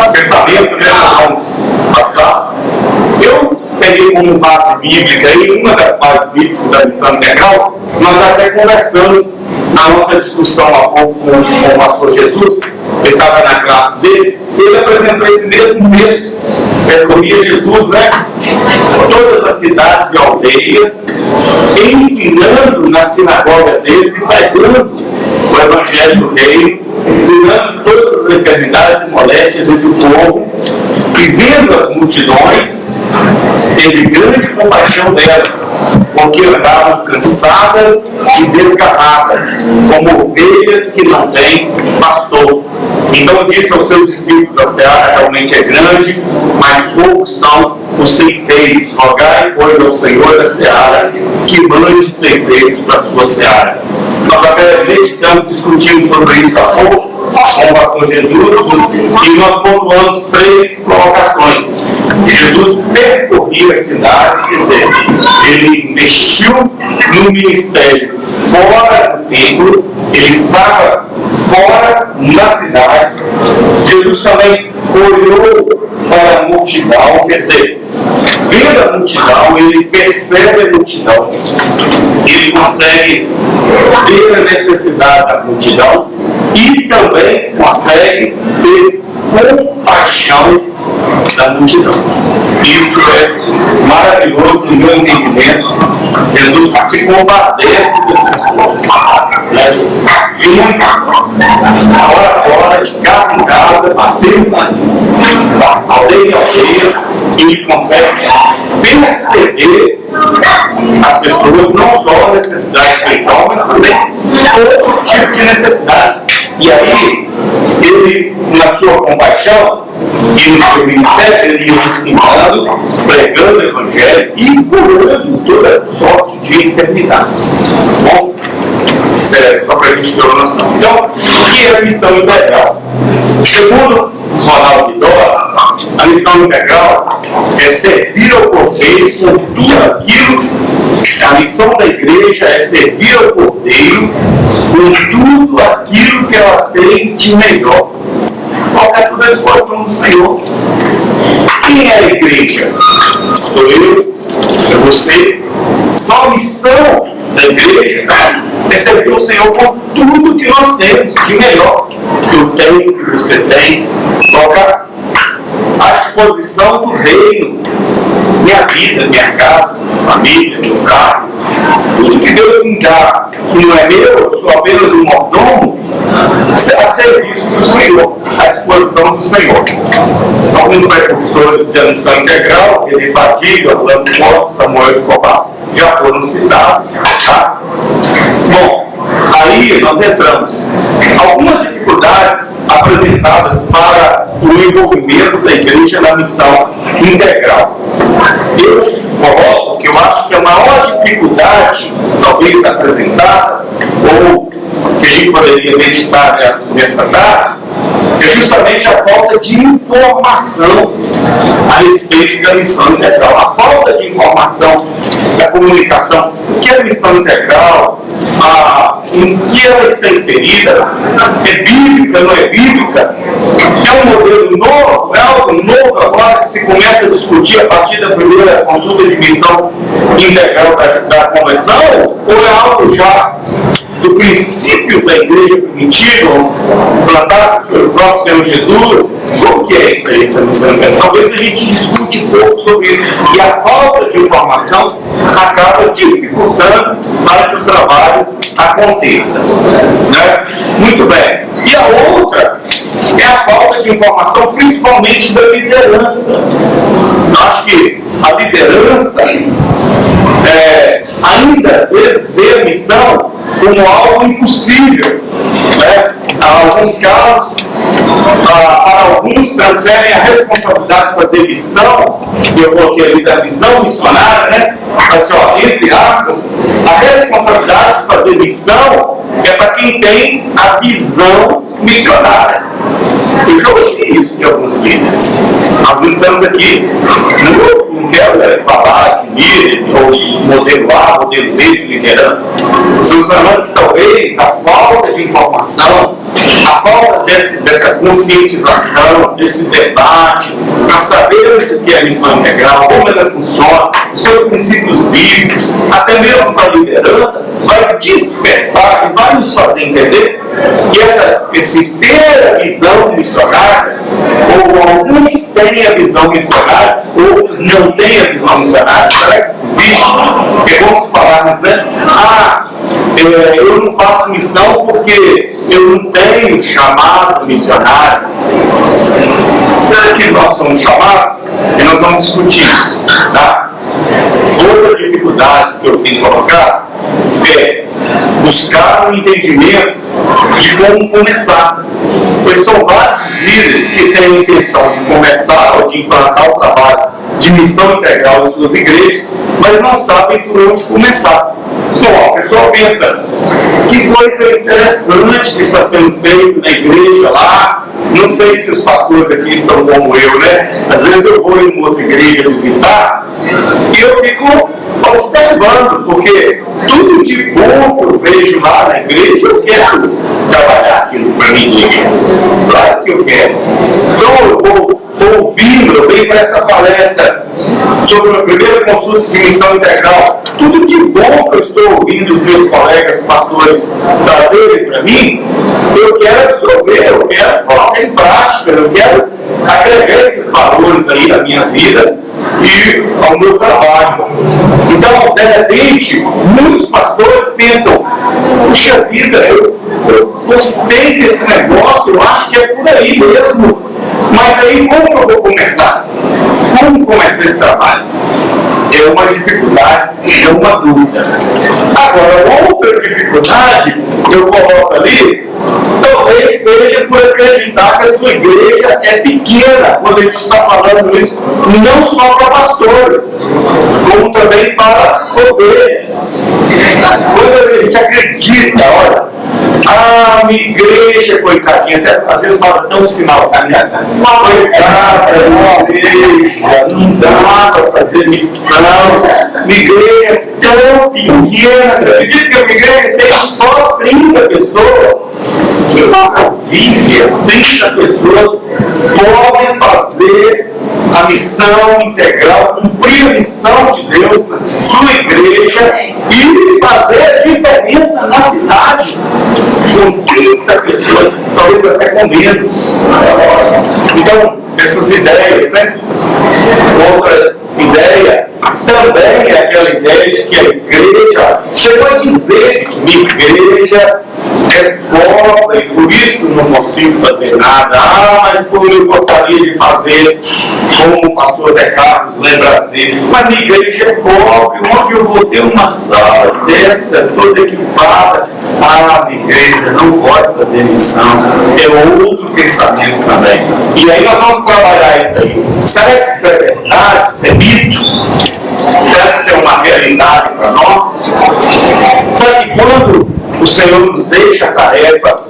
pensamento, né, nós vamos passar. Eu peguei como base bíblica, e uma das bases bíblicas da missão integral, nós até conversamos na nossa discussão há pouco com o pastor Jesus, eu estava na classe dele, ele apresentou esse mesmo texto, percorria Jesus, né, todas as cidades e aldeias, ensinando nas sinagogas dele, e pregando o evangelho do reino, curando todas as enfermidades e moléstias entre o povo, e vendo as multidões, teve grande compaixão delas, porque andavam cansadas e desgarradas, como ovelhas que não têm pastor. Então disse aos seus discípulos: a seara realmente é grande, mas poucos são os ceifeiros. Rogai, pois, ao Senhor da seara que mande ceifeiros para a sua seara. Nós até meditamos, discutimos sobre isso há pouco com o pastor Jesus, e nós pontuamos 3 colocações. Jesus percorria as cidades, quer dizer, ele investiu no ministério fora do templo, ele estava fora nas cidades. Jesus também olhou para a multidão, quer dizer, vendo a multidão, ele percebe a multidão, ele consegue ver a necessidade da multidão e também consegue ter compaixão da multidão. Isso é maravilhoso no meu entendimento. Jesus se compadece das pessoas, né? Hora fora, de casa em casa, batendo na aldeia em aldeia, e ele consegue perceber as pessoas, não só a necessidade espiritual, mas também outro tipo de necessidade. E aí, ele, na sua compaixão e no seu ministério, ele ia ensinando, pregando o evangelho e curando toda sorte de enfermidades. Bom, sério, só para a gente ter uma noção. Então, o que é a missão integral? Segundo Ronald Dora, a missão integral é servir ao Cordeiro por tudo aquilo. A missão da igreja é servir ao Cordeiro por tudo aquilo que ela tem de melhor. Qualquer tudo à disposição do Senhor. Quem é a igreja? Sou eu, é você. Então, a missão da igreja é servir ao Senhor por tudo que nós temos de melhor, que eu tenho, que você tem. Colocar à disposição do reino, minha vida, minha casa, família, meu carro, tudo que Deus me dá, que não é meu, eu sou apenas um mordomo, a serviço do Senhor, à disposição do Senhor. Alguns precursores da missão integral, René Fadiga, Orlando Costa, Samuel Escobar, já foram citados. Tá? Bom, aí nós entramos. Algumas dificuldades apresentadas para o envolvimento da igreja na missão integral. Eu coloco que eu acho que a maior dificuldade, talvez apresentada, ou que a gente poderia meditar nessa tarde, é justamente a falta de informação a respeito da missão integral. A falta de informação da comunicação, o que é a missão integral, em que ela está inserida, é bíblica, não é bíblica, é um modelo novo, é algo novo agora que se começa a discutir a partir da primeira consulta de missão integral da convenção, ou é algo já do princípio da igreja primitiva, plantado pelo próprio Senhor Jesus? Como que é isso aí, essa missão integral? Talvez a gente discute um pouco sobre isso. E a falta de informação acaba dificultando para que o trabalho aconteça. Né? Muito bem. E a outra é a falta de informação, principalmente da liderança. Eu acho que a liderança ainda às vezes vê a missão como algo impossível. Né? Em alguns casos, para alguns transferem a responsabilidade de fazer missão, que eu coloquei ali da missão missionária, né? Mas, entre aspas, a responsabilidade de fazer missão é para quem tem a visão missionária. Eu já ouvi isso de alguns líderes. Nós estamos aqui, não quero falar de líder, ou de modelo A, modelo B de liderança. Estamos falando que talvez a falta de informação A falta dessa conscientização, desse debate, para saber o que é a missão integral, como ela funciona, os seus princípios bíblicos, até mesmo para a liderança, vai despertar e vai nos fazer entender que esse ter a visão missionária, ou alguns têm a visão missionária, outros não têm a visão missionária. Será que isso existe? Porque vamos falarmos, né? Eu não faço missão porque eu não tenho chamado missionário. Será que nós somos chamados? E nós vamos discutir isso, tá? Outra dificuldade que eu tenho que colocar é buscar um entendimento de como começar. Pois são vários líderes que têm a intenção de começar ou de implantar o trabalho de missão integral em suas igrejas, mas não sabem por onde começar. Então, a pessoa pensa, que coisa interessante que está sendo feito na igreja lá. Não sei se os pastores aqui são como eu, né? Às vezes eu vou em uma outra igreja visitar e eu fico observando, porque tudo de bom que eu vejo lá na igreja, eu quero trabalhar aquilo para mim. Claro que eu quero. Então eu vou ouvindo, eu venho para essa palestra sobre a primeira consulta de missão integral. Tudo de bom que eu estou ouvindo os meus colegas pastores trazerem para mim, eu quero absorver, eu quero colocar em prática, eu quero agregar esses valores aí na minha vida e ao meu trabalho. Então, de repente, muitos pastores pensam, puxa vida, eu gostei desse negócio, eu acho que é por aí mesmo. Mas aí, como eu vou começar? Como começar esse trabalho? É uma dificuldade, é uma dúvida. Agora, outra dificuldade que eu coloco ali, talvez seja por acreditar que a sua igreja é pequena, quando a gente está falando isso, não só para pastores, como também para ovelhas. Quando a gente acredita, olha, a minha igreja, coitadinha, até às vezes fala tão sinal, sabe? Coitada, igreja, não dá para fazer missão. Minha igreja é tão pequena. Você acredita que a minha igreja tem só 30 pessoas? Que maravilha! 30 pessoas podem fazer a missão integral, cumprir a missão de Deus na sua igreja e fazer a diferença na cidade. Com 30 pessoas, talvez até com menos. Então, essas ideias, né? Outra ideia também é aquela ideia de que a igreja chegou a dizer que minha igreja é pobre e por isso não consigo fazer nada. Mas como eu gostaria de fazer, como o pastor Zé Carlos lembra assim, mas minha igreja é pobre, onde eu vou ter uma sala dessa, toda equipada? Minha igreja não pode fazer missão. É outro pensamento também. E aí nós vamos trabalhar isso aí. Será que isso é verdade? Isso é mito? Será que isso é uma realidade para nós? Será que quando o Senhor nos deixa a tarefa,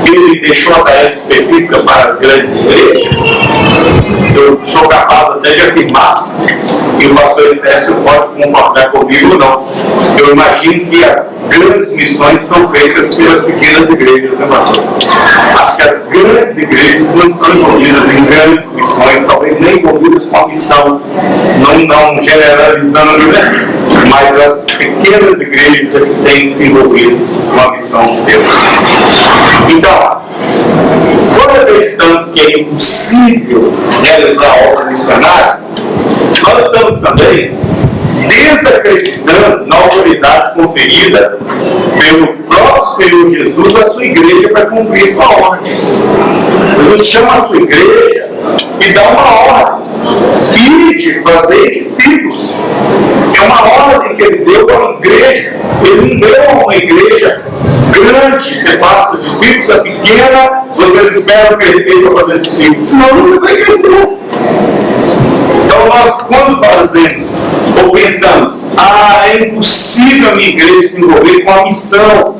Ele deixou a tarefa específica para as grandes igrejas? Eu sou capaz até de afirmar, e o pastor Estércio pode concordar comigo ou não. Eu imagino que as grandes missões são feitas pelas pequenas igrejas, né, pastor? Acho que as grandes igrejas não estão envolvidas em grandes missões, talvez nem envolvidas com a missão, não generalizando, né? Mas as pequenas igrejas é que têm se envolvido com a missão de Deus. Então, quando acreditamos que é impossível realizar a obra missionária, nós estamos também desacreditando na autoridade conferida pelo próprio Senhor Jesus à sua igreja para cumprir sua ordem. Jesus chama a sua igreja e dá uma ordem: ide, fazer discípulos. É uma ordem que ele deu a uma igreja. Ele não deu a uma igreja grande, você faça discípulos, a pequena, vocês esperam crescer para fazer discípulos. Senão nunca vai crescer. Então nós, quando fazemos ou pensamos, é impossível a minha igreja se envolver com a missão,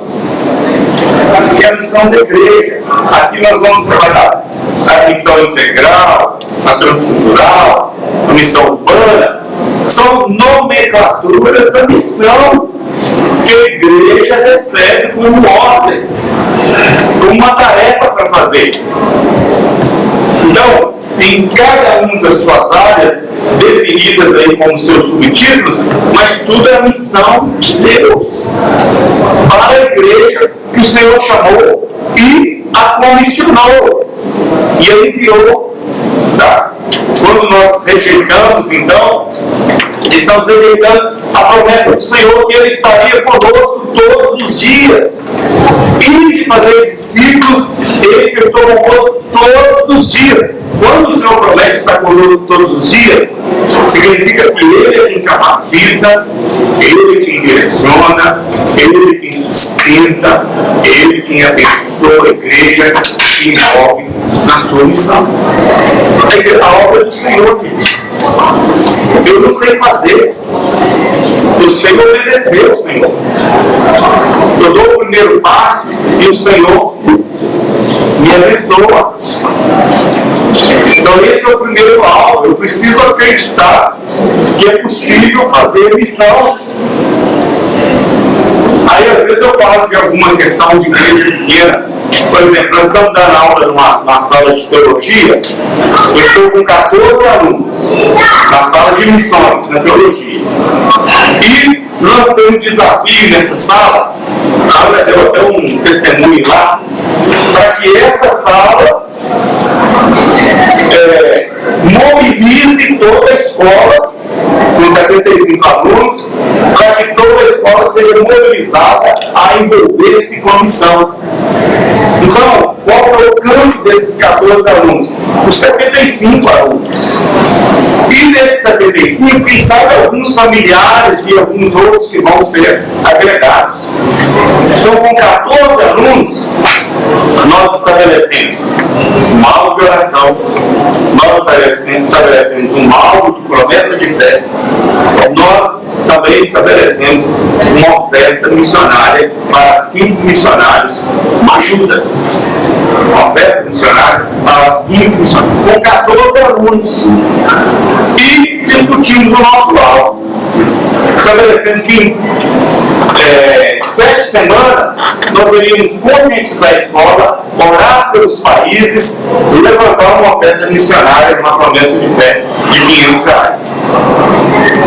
que é a missão da igreja. Aqui nós vamos trabalhar a missão integral, a transcultural, a missão urbana. São nomenclaturas da missão que a igreja recebe como ordem. com uma tarefa para fazer. Então, em cada uma das suas áreas, definidas aí como seus subtítulos, mas tudo é a missão de Deus para a igreja que o Senhor chamou e a comissionou e a enviou. Tá? Quando nós rejeitamos, então, estamos rejeitando a promessa do Senhor que Ele estaria conosco todos os dias. E de fazer discípulos, eis que eu estou convosco todos os dias. Quando o Senhor promete estar conosco todos os dias, significa que Ele é quem capacita, Ele é quem direciona, Ele é quem sustenta, Ele é quem abençoa a igreja e envolve na sua missão. A obra do Senhor, gente. Eu não sei fazer, eu sei obedecer ao Senhor. Eu dou o primeiro passo e o Senhor me abençoa. Então esse é o primeiro alvo. Eu preciso acreditar que é possível fazer missão. Aí às vezes eu falo de alguma questão de igreja pequena. Por exemplo, nós estamos dando aula numa sala de teologia. Eu estou com 14 alunos na sala de missões, na teologia. E nós temos um desafio nessa sala. Deu até um testemunho lá, para que essa sala mobilize toda a escola, com 75 alunos, para que toda a escola seja mobilizada a envolver-se com a missão. Então, qual é o campo desses 14 alunos? Os 75 alunos. E desses 75, quem sabe alguns familiares e alguns outros que vão ser agregados. Então, com 14 alunos, nós estabelecemos uma aula de oração, nós estabelecemos uma aula de promessa de fé, nós também estabelecemos uma oferta missionária para 5 missionários, uma ajuda. Uma oferta missionária para 5 missionários, com 14 alunos. E discutimos o nosso alvo. Estabelecemos que em 7 semanas nós iríamos conscientizar a escola, orar pelos países e levantar uma oferta missionária, uma promessa de fé de R$500.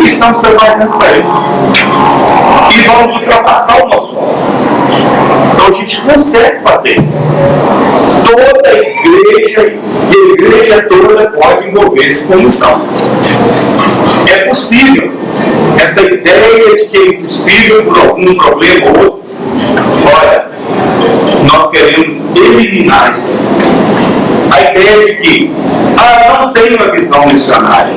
E estamos trabalhando para isso. E vamos ultrapassar o nosso alvo. Então a gente consegue fazer. Toda a igreja e a igreja toda pode envolver-se com missão. É possível. Essa ideia de que é impossível por algum problema ou outro, olha, nós queremos eliminar isso. A ideia de que não tenho uma visão missionária.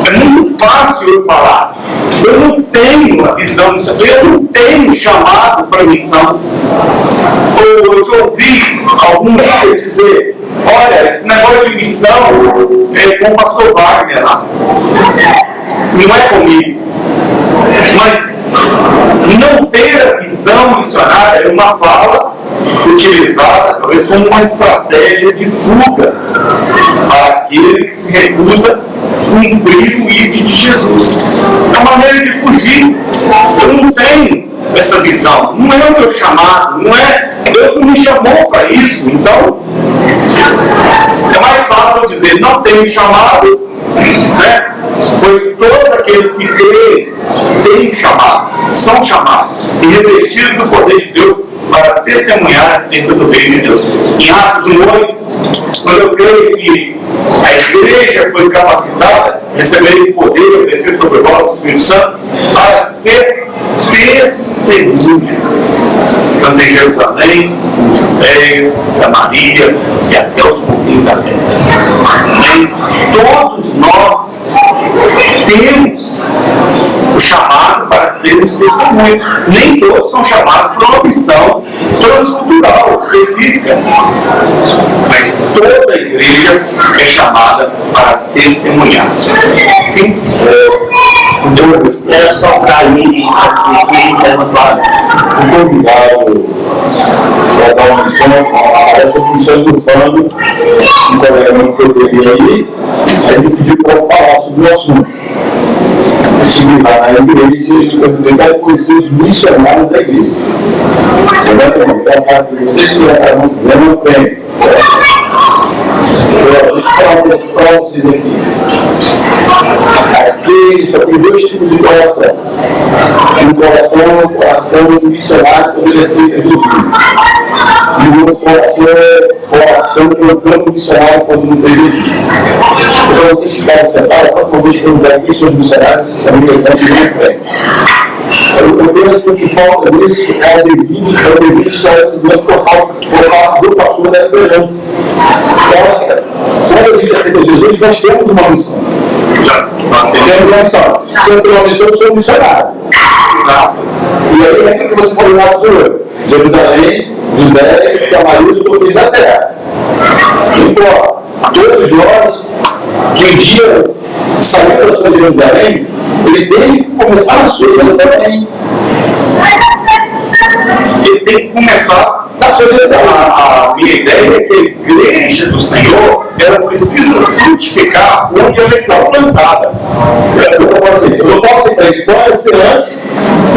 É muito fácil eu falar. Eu não tenho a visão missionária. Eu não tenho chamado para missão. Ou eu já ouvi algum líder dizer: olha, esse negócio de missão é com o pastor Wagner lá. Não é comigo. Mas não ter a visão missionária é uma fala utilizada talvez como uma estratégia de fuga para aquele que se recusa a cumprir o ID de Jesus. É uma maneira de fugir. Eu não tenho essa visão. Não é o meu chamado. Não é Deus que me chamou para isso. Então, é mais fácil eu dizer: não tenho chamado, né? Pois todos aqueles que têm chamado, são chamados e revestidos do poder de Deus para testemunhar acerca do reino de Deus. Em Atos 1:8, quando eu creio que a igreja foi capacitada, recebereis poder, descer sobre vós o Espírito Santo, para ser testemunha. Tanto em Jerusalém, Judéia, Samaria e até os confins da terra. Todos nós temos o chamado para sermos testemunhas. Nem todos são chamados para uma missão transcultural específica. Mas toda a igreja é chamada para testemunhar. Sim? Era só para mim convidado para dar uma missão, parece a função do bando, um colega meu que eu peguei aí, ele pediu para eu falar sobre o assunto. cheguei lá na igreja e eu quero conhecer os missionários da igreja. Vocês que levam prêmio. Deixa eu falar para vocês aqui. Aqui só tem dois tipos de coração. Um coração missionário quando ele aceita Jesus. E o outro coração que é o campo missionário quando não tem Jesus. Então vocês ficaram sentados, a próxima vez que eu vier aqui, são os missionários, vocês sabem que ele está de pé. Eu penso que o que falta nisso é o devido esclarecimento por causa do pastor da esperança. Então, quando a gente aceita Jesus, nós temos uma missão. Nós temos uma missão. Se eu tenho uma missão, eu sou um missionário. Exato. E aí é aquilo que você falou lá do Senhor. Jerusalém, Judéia, Samaria, os confins da terra. Então, todos nós, que um dia saímos da sua Jerusalém, ele tem que começar a sua também. Ele tem que começar a sua Jerusalém. A minha ideia é que a igreja do Senhor, ela precisa frutificar onde ela está plantada. Eu não posso ir para a Espanha se antes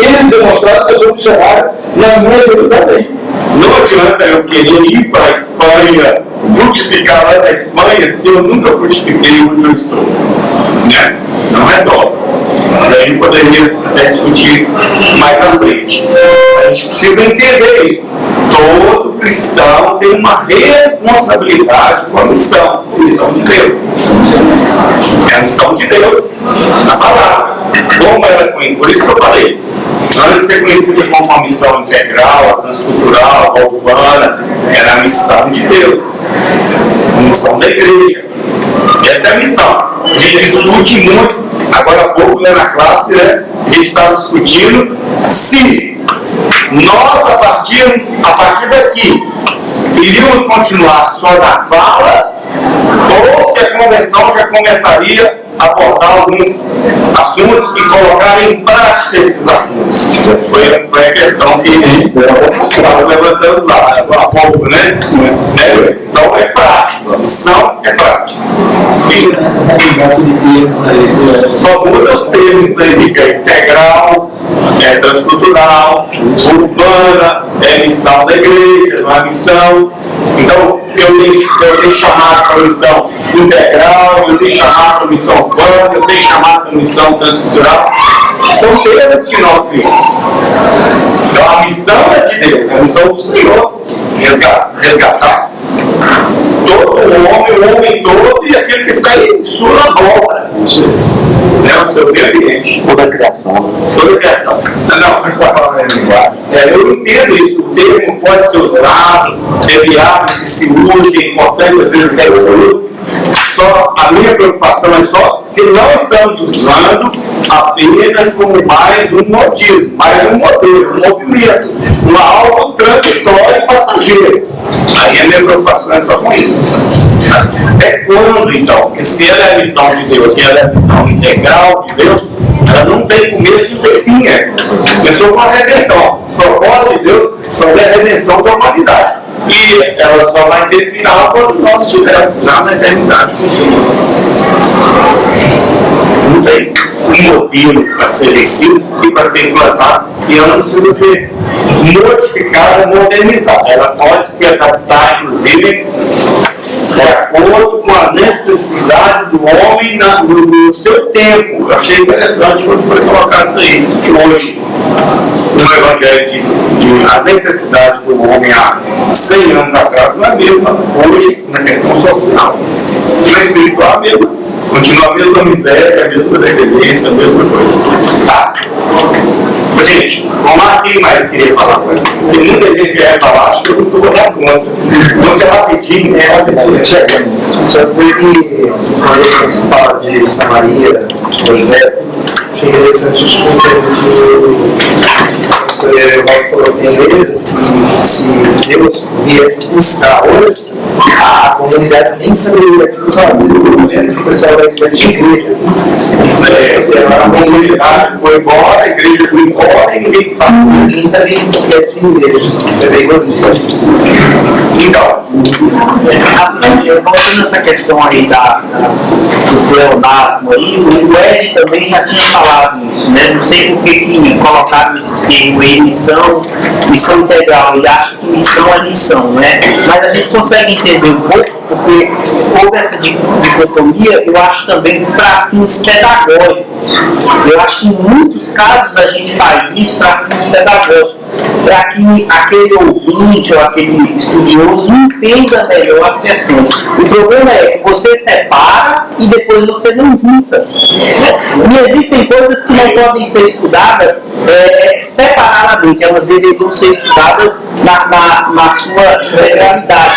ele demonstrar que eu sou missionário na minha Jerusalém. Não adianta eu querer ir para a Espanha, frutificar lá na Espanha, se eu nunca frutifiquei onde eu estou. Né? Não resolve. A gente poderia até discutir mais à frente. A gente precisa entender isso. Todo cristão tem uma responsabilidade com a missão de Deus. É a missão de Deus na palavra. Como ela é, por isso que eu falei. Antes de ser conhecida como uma missão integral, a transcultural, a urbana, era a missão de Deus, a missão da igreja. Essa é a missão. A gente discute muito, agora há pouco na classe, né, a gente estava discutindo se nós, a partir daqui, iríamos continuar só na fala, ou se a convenção já começaria a abordar alguns assuntos e colocar em prática esses assuntos. Foi a questão que estava levantando lá há pouco, né? Então é prático, a missão é prática. Sim. Só muda os termos aí, que é integral, transcultural, urbana, é missão da igreja, não é missão. Então, eu tenho chamado para a missão integral, eu tenho chamado para a missão urbana, eu tenho chamado para a missão transcultural. São termos que nós criamos. Então, a missão é de Deus, a missão do Senhor, resgatar todo o homem todo e aquele que está em sua volta. O seu meio ambiente. Toda a criação. Toda a criação. Eu entendo isso. O termo pode ser usado, árvores que se usem, é importante às vezes que se use. Só a minha preocupação é só se não estamos usando apenas como mais um modismo, mais um modelo, um movimento, algo transitório e passageiro. Aí a minha preocupação é só com isso. É quando, então, porque se ela é a missão de Deus, se ela é a missão integral de Deus, ela não tem começo e não tem fim. Começou com a redenção. O propósito de Deus foi a redenção da humanidade. E ela só vai ter final quando nós estivermos lá na eternidade com o Senhor. Não tem um modelo para ser vencido e para ser implantado, e ela não precisa ser modificada, modernizada. Ela pode se adaptar, inclusive, de acordo com a necessidade do homem no seu tempo. Eu achei interessante quando foi colocado isso aí, que hoje, no Evangelho, a necessidade do homem há 100 anos atrás não é a mesma hoje na questão social. Na espiritual, a mesma. Continua a mesma miséria, a mesma dependência, a mesma coisa. Tá? Gente, vamos lá, quem mais queria falar? Tem muita gente que quer falar, acho que eu não estou dando conta. Você rapidinho, só dizer que quando você fala de Samaria, José, achei interessante o professor falou que eles, se Deus viesse buscar hoje, a comunidade nem saberia que os o pessoal da igreja. A comunidade foi embora, a igreja foi embora, ninguém sabe. Ninguém sabia que isso é de igreja. Você vê Então, voltando nessa questão aí do pleonasmo aí, o Ed também já tinha falado isso, né? Não sei por que colocaram esse termo aí, missão integral. Ele acha que missão é missão, né? Mas a gente consegue entender um pouco, porque houve essa dicotomia, eu acho também para fins pedagógicos. Eu acho que em muitos casos a gente faz isso para fins pedagógicos, para que aquele ouvinte ou aquele estudioso entenda melhor as questões. O problema é que você separa e depois você não junta. E existem coisas que não podem ser estudadas separadamente, elas deveriam ser estudadas na sua integralidade.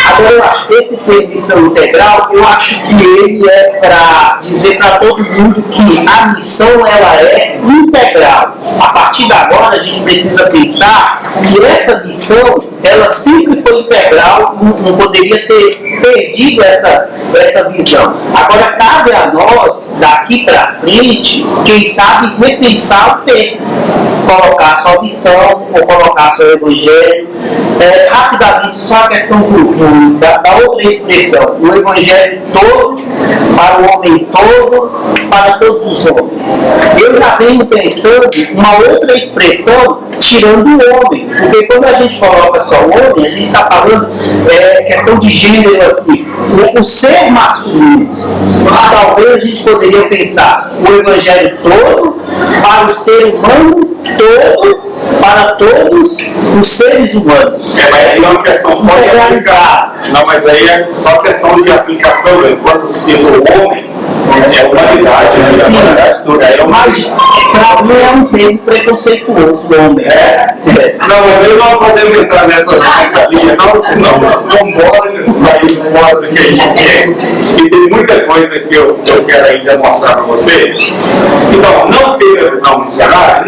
Agora, eu acho que esse termo de missão integral, eu acho que ele é para dizer para todo mundo que a missão ela é integral. A partir de agora, a gente precisa pensar que essa missão, ela sempre foi integral, não poderia ter perdido essa visão. Agora, cabe a nós, daqui para frente, quem sabe repensar o tempo. Colocar só missão, ou colocar só evangelho. Rapidamente, só a questão da outra expressão, o evangelho todo, para o homem todo, para todos os homens. Eu já venho pensando uma outra expressão, tirando o homem, porque quando a gente coloca só o homem, a gente está falando questão de gênero aqui, o ser masculino. Talvez a gente poderia pensar o evangelho todo, para o ser humano todo, para todos os seres humanos. mas aí é uma questão só de aplicação. Não, mas aí é só questão de aplicação, enquanto sendo homem, é a humanidade, né? A humanidade toda. Aí Mas para mim é um termo preconceituoso do homem. Não, mas eu não podemos entrar nessa linha, não, senão nós vamos embora e não saímos fora do que a gente quer. E tem muita coisa que eu quero ainda mostrar para vocês. Então, não ter a visão missionária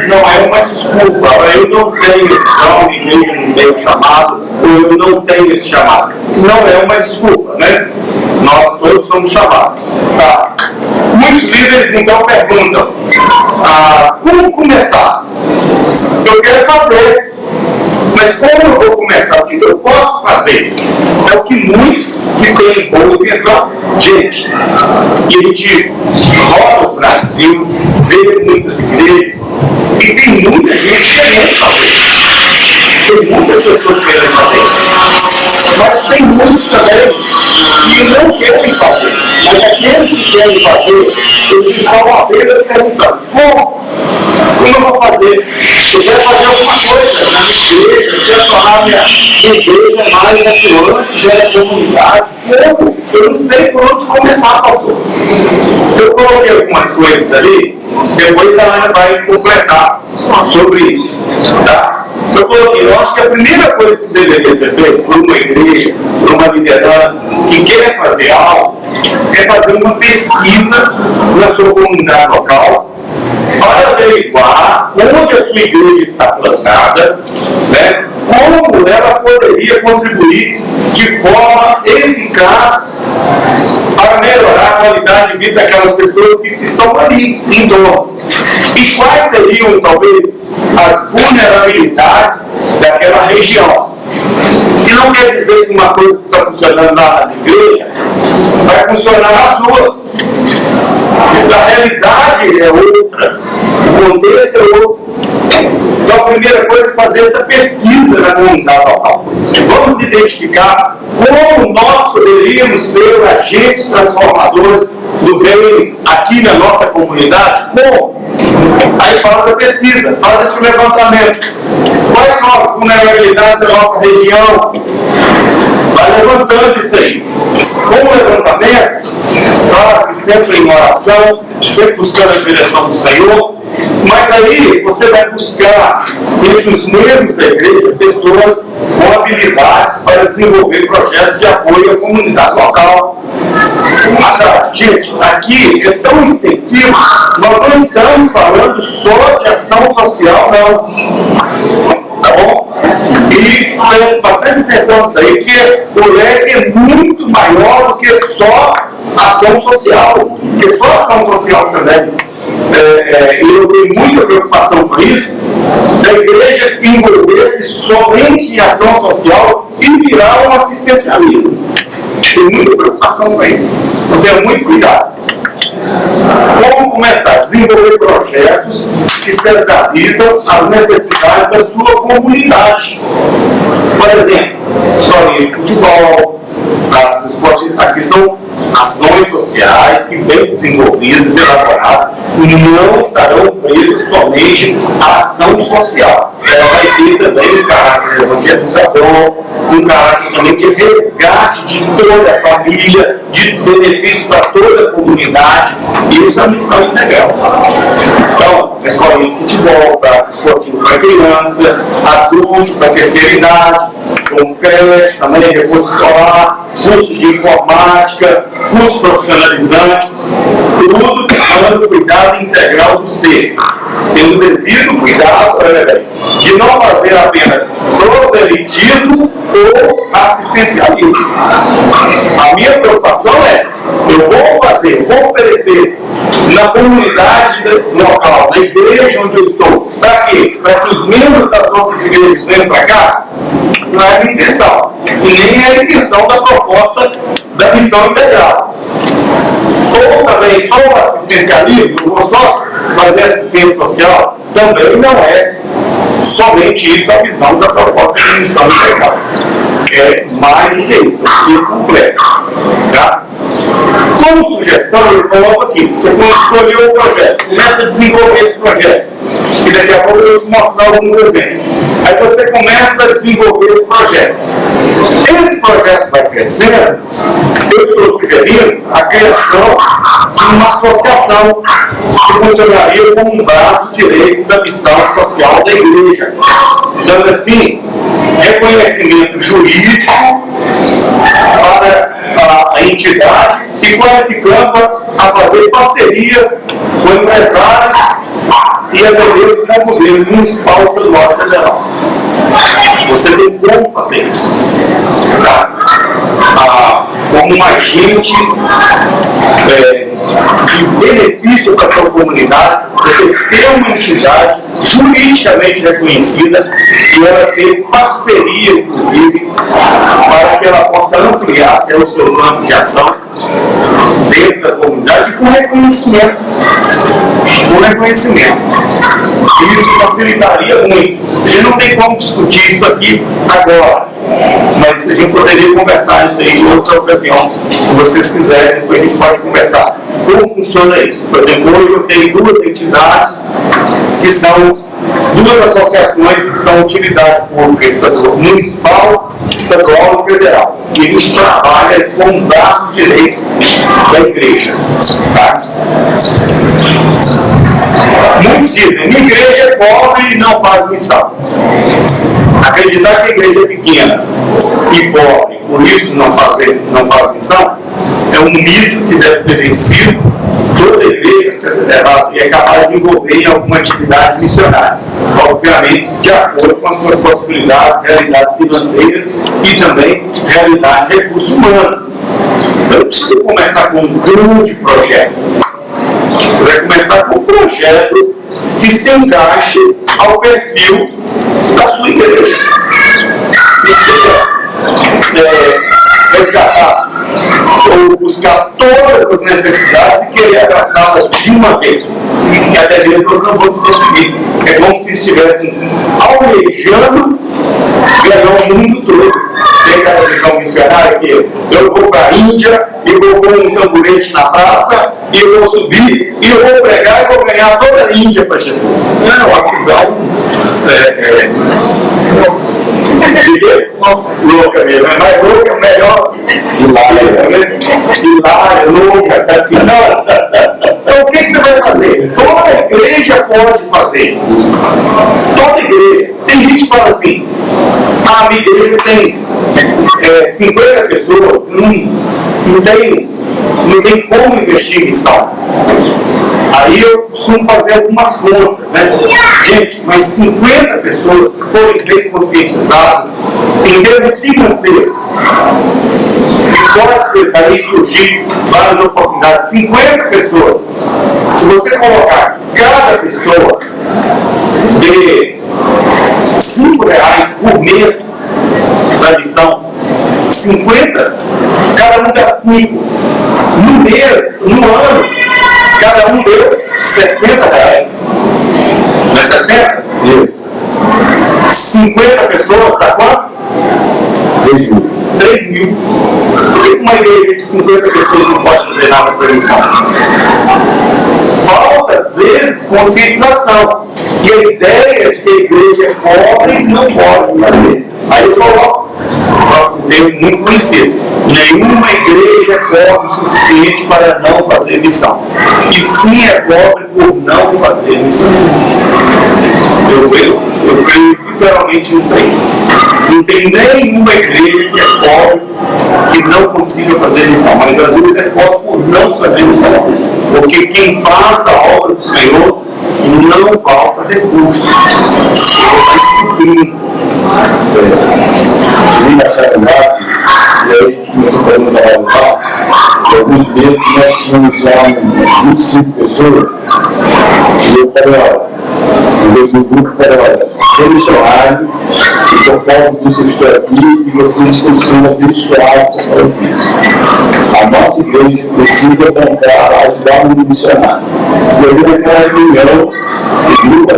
não é uma desculpa. Eu não tenho visão, ninguém não tem o chamado, ou eu não tenho esse chamado. Não é uma desculpa, né? Nós todos somos chamados. Tá. Muitos líderes então perguntam, como começar? Eu quero fazer, mas como eu vou começar? O que eu posso fazer? É o que muitos que têm boa intenção. Gente, a gente roda o Brasil, vê muitas igrejas, e tem muita gente querendo fazer. Tem muitas pessoas querendo fazer. Mas tem muitos também que não querem fazer. Mas aqueles que querem fazer, eles ficam apenas perguntando: como eu vou fazer? Eu quero fazer alguma coisa na minha igreja, eu quero tornar minha igreja mais atuante, gera comunidade. Como? Eu não sei por onde começar, pastor. Eu coloquei algumas coisas ali, depois a Ana vai completar sobre isso. Tá? Eu coloquei, eu acho que a primeira coisa que deveria ser feita por uma igreja, por uma liderança que quer fazer algo, é fazer uma pesquisa na sua comunidade local, para averiguar onde a sua igreja está plantada, né? Como ela poderia contribuir de forma eficaz para melhorar a qualidade de vida daquelas pessoas que estão ali, em torno. E quais seriam, talvez, as vulnerabilidades daquela região. E não quer dizer que uma coisa que está funcionando lá na igreja vai funcionar na sua. A realidade é outra, o contexto é outro. Então a primeira coisa é fazer essa pesquisa na comunidade local. Vamos identificar como nós poderíamos ser agentes transformadores do bem aqui na nossa comunidade. Como? Aí faz a pesquisa, faz esse levantamento. Quais são as vulnerabilidades da nossa região? Vai levantando isso aí. Com o levantamento, claro que sempre em oração, sempre buscando a direção do Senhor, mas aí você vai buscar, entre os membros da igreja, pessoas com habilidades para desenvolver projetos de apoio à comunidade local. Gente, aqui é tão extensivo, nós não estamos falando só de ação social, não. Tá bom? E preste bastante atenção nisso aí, porque o leque é muito maior do que só ação social, porque só ação social também. Eu tenho muita preocupação com somente em ação social e virar um assistencialismo. Tem muita preocupação com isso. Então, tenha muito cuidado. Como começar a desenvolver projetos que se adaptam às necessidades da sua comunidade. Por exemplo, escolinha de futebol, pratos esportivos, aqui são ações sociais que, bem desenvolvidas e elaboradas, não estarão presas somente à ação social. Ela vai ter também um caráter evangelizador, um caráter também de resgate de toda a família, de benefício para toda a comunidade. Isso é a missão integral. Então, a escolinha de futebol, para esportivo para criança, adulto para terceira idade, com creche, também reforço escolar, curso de informática, curso profissionalizante, tudo visando o cuidado integral do ser, tendo devido cuidado de não fazer apenas proselitismo ou assistencialismo. A minha preocupação é, eu vou oferecer na comunidade local, na igreja onde eu estou, para quê? Para que os membros das outras igrejas venham para cá? Não é a minha intenção. E nem é a intenção da proposta da missão integral. Ou também só o assistencialismo, ou só fazer assistência social, também não é somente isso a visão da proposta de missão integral. É mais do que isso, tem que ser completo. Tá? Como sugestão, eu coloco aqui, você escolheu o projeto, começa a desenvolver esse projeto, e daqui a pouco eu vou te mostrar alguns exemplos. Aí você começa a desenvolver esse projeto. Esse projeto vai crescendo, eu estou sugerindo a criação de uma associação que funcionaria como um braço direito da missão social da igreja, dando assim reconhecimento jurídico para a entidade e qualificando a fazer parcerias com empresários e até mesmo com o governo municipal, estadual e federal. Você tem como fazer isso. Tá? Como um agente de benefício para a sua comunidade, você ter uma entidade juridicamente reconhecida e ela ter parceria, inclusive, para que ela possa ampliar até o seu campo de ação dentro da comunidade com reconhecimento. Isso facilitaria muito. A gente não tem como discutir isso aqui agora, mas a gente poderia conversar isso aí em outra ocasião. Se vocês quiserem, depois a gente pode conversar. Como funciona isso? Por exemplo, hoje eu tenho duas entidades que são duas associações que são utilidade pública estadual, municipal, estadual e federal. E a gente trabalha com um braço direito da igreja. Tá? Muitos dizem, minha igreja é pobre e não faz missão. Acreditar que a igreja é pequena e pobre, por isso não faz missão, é um mito que deve ser vencido. Toda igreja é capaz de envolver em alguma atividade missionária, obviamente de acordo com as suas possibilidades, realidades financeiras e também realidade de recurso humano. Você não precisa começar com um grande projeto. Você vai começar com um projeto que se encaixe ao perfil da sua igreja. Resgatar ou buscar todas as necessidades e querer abraçá-las de uma vez. E até mesmo nós não vamos conseguir. É como se estivéssemos almejando ganhar o mundo todo. Tem aquela visão missionária que eu vou para a Índia e vou pôr um tamborete na praça e eu vou subir e eu vou pregar e vou ganhar toda a Índia para Jesus. Não, a visão louca mesmo, é mais louca, melhor. Hilária, louca, então o que você vai fazer? Toda igreja pode fazer. Toda igreja. Tem gente que fala assim, a minha igreja tem 50 pessoas, não tem como investir em missão. Aí eu costumo fazer algumas contas, né? Gente, mas 50 pessoas, se forem bem conscientizadas, em termos financeiros, e pode ser daí surgir várias oportunidades, 50 pessoas, se você colocar cada pessoa de R$5 por mês da missão? 50? Cada um dá 5. No mês, no ano, cada um deu 60 reais. Não é 60? Isso. 50 pessoas dá quanto? 3 mil. Por que uma igreja de 50 pessoas não pode fazer nada para a missão? Falta, às vezes, conscientização. E a ideia de que a igreja é pobre não pode fazer. Aí eu coloco, eu muito conhecido. Nenhuma igreja é pobre o suficiente para não fazer missão. E sim é pobre por não fazer missão. Eu creio literalmente nisso aí. Não tem nenhuma igreja que é pobre que não consiga fazer missão, mas às vezes é pobre por não fazer missão. Porque quem faz a obra do Senhor não falta recursos. Subindo a chave e aí a gente começou fazendo trabalho e alguns meses nós tínhamos já 25 pessoas e eu falei, olha, o grupo falou, olha, sou missionário e por causa disso eu estou aqui e vocês estão sendo abençoados por aqui. A nossa igreja precisa comprar, ajudar o missionário. E aí naquela reunião, o grupo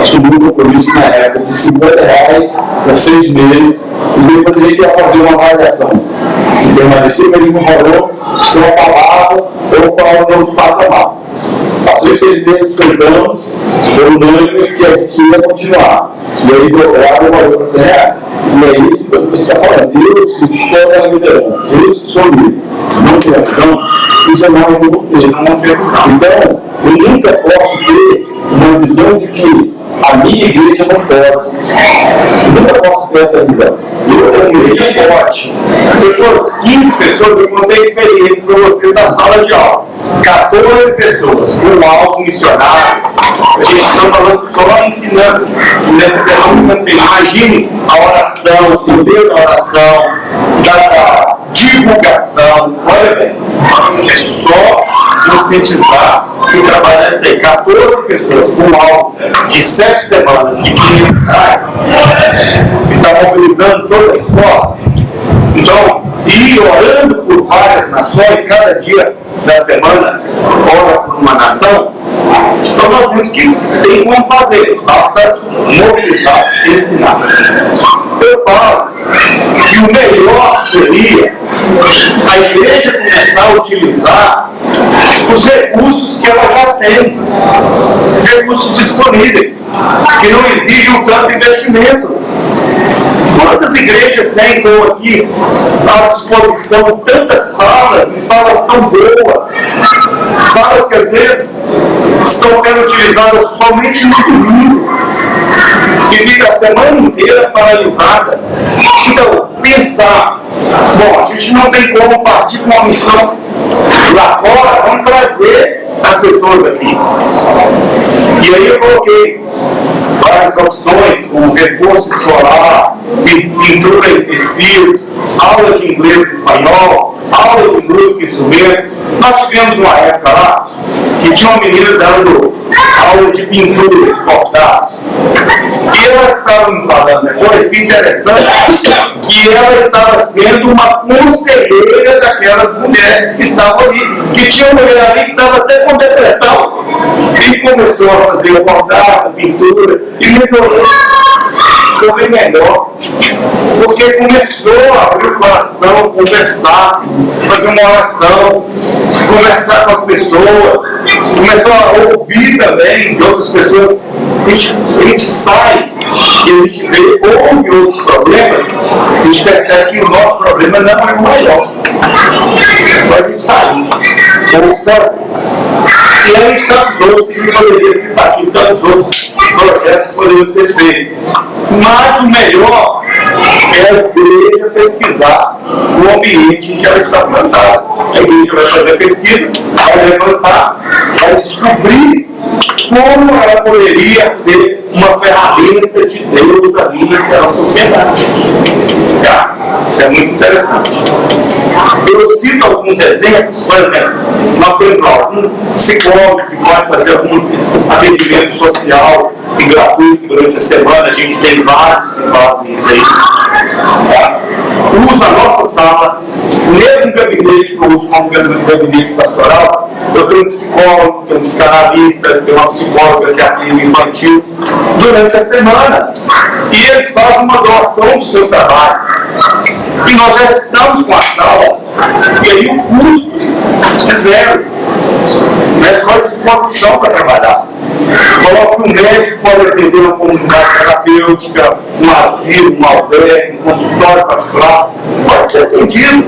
assumiu o compromisso na época de 50 reais por 6 meses e depois a gente ia fazer uma avaliação. Se permanecer que ele não falou, se eu acabava ou para o patamar. Passou os 6 meses, sentamos, foi unânime que a gente ia continuar. E aí dobrava o valor para 100 reais. E é isso que eu comecei a falar. Deus se toda a liderança, Deus se soube. Não tem visão, isso é mais do que não tem visão. Então, eu nunca posso ter uma visão de que a minha igreja não pode. Eu nunca posso ter essa visão. Eu igreja pode. Se for 15 pessoas, eu contei a experiência para vocês da sala de aula. 14 pessoas, um alvo missionário. A gente está falando só em finanças, nessa questão financeira. Imagine a oração, o poder da oração, da divulgação. Olha bem, é só conscientizar que trabalhar isso aí. 14 pessoas, um alvo de 7 semanas, de 500 reais, está mobilizando toda a escola. Então, e orando por várias nações, cada dia da semana, ora por uma nação. Então nós temos que tem como fazer, basta mobilizar e ensinar. Eu falo que o melhor seria a igreja começar a utilizar os recursos que ela já tem, recursos disponíveis, que não exigem tanto investimento. Quantas igrejas têm, então, aqui à disposição tantas salas e salas tão boas, salas que às vezes estão sendo utilizadas somente no domingo e fica a semana inteira paralisada. Então, pensar, bom, a gente não tem como partir com uma missão lá fora, vamos trazer as pessoas aqui. E aí eu coloquei várias opções, como reforço escolar, pintura em tecidos, aula de inglês e espanhol, aula de música e instrumentos. Nós tivemos uma época lá que tinha uma menina dando aula de pintura de bordados. E ela estava me falando depois, que interessante, que ela estava sendo uma conselheira daquelas mulheres que estavam ali, que tinha uma mulher ali que estava até com depressão, e começou a fazer bordado, pintura, e melhorou. Ficou bem melhor, porque começou a abrir o coração, conversar, fazer uma oração, conversar com as pessoas, começou a ouvir também de outras pessoas. A gente sai e a gente vê, ouve outros problemas, a gente percebe que o nosso problema não é o maior. É só a gente sair, ou fazer. E aí tantos outros que a gente poderia citar aqui, tantos outros projetos poderiam ser feitos. Mas o melhor é a igreja pesquisar o ambiente em que ela está plantada. A igreja vai fazer a pesquisa, vai levantar, vai descobrir como ela poderia ser uma ferramenta de Deus ali naquela sociedade. Tá? Isso é muito interessante. Eu cito alguns exemplos. Por exemplo, nós temos algum psicólogo que pode fazer algum atendimento social e gratuito durante a semana. A gente tem vários que fazem isso aí. Tá? Usa a nossa sala, o mesmo gabinete que eu uso como gabinete pastoral. Eu tenho um psicólogo, tenho um psicanalista, tenho uma psicóloga que atende infantil durante a semana. E eles fazem uma doação do seu trabalho. E nós já estamos com a sala, e aí o custo é zero. É só disposição para trabalhar. Coloca um médico, pode atender uma comunidade terapêutica, um asilo, um albergue, um consultório particular, pode ser atendido.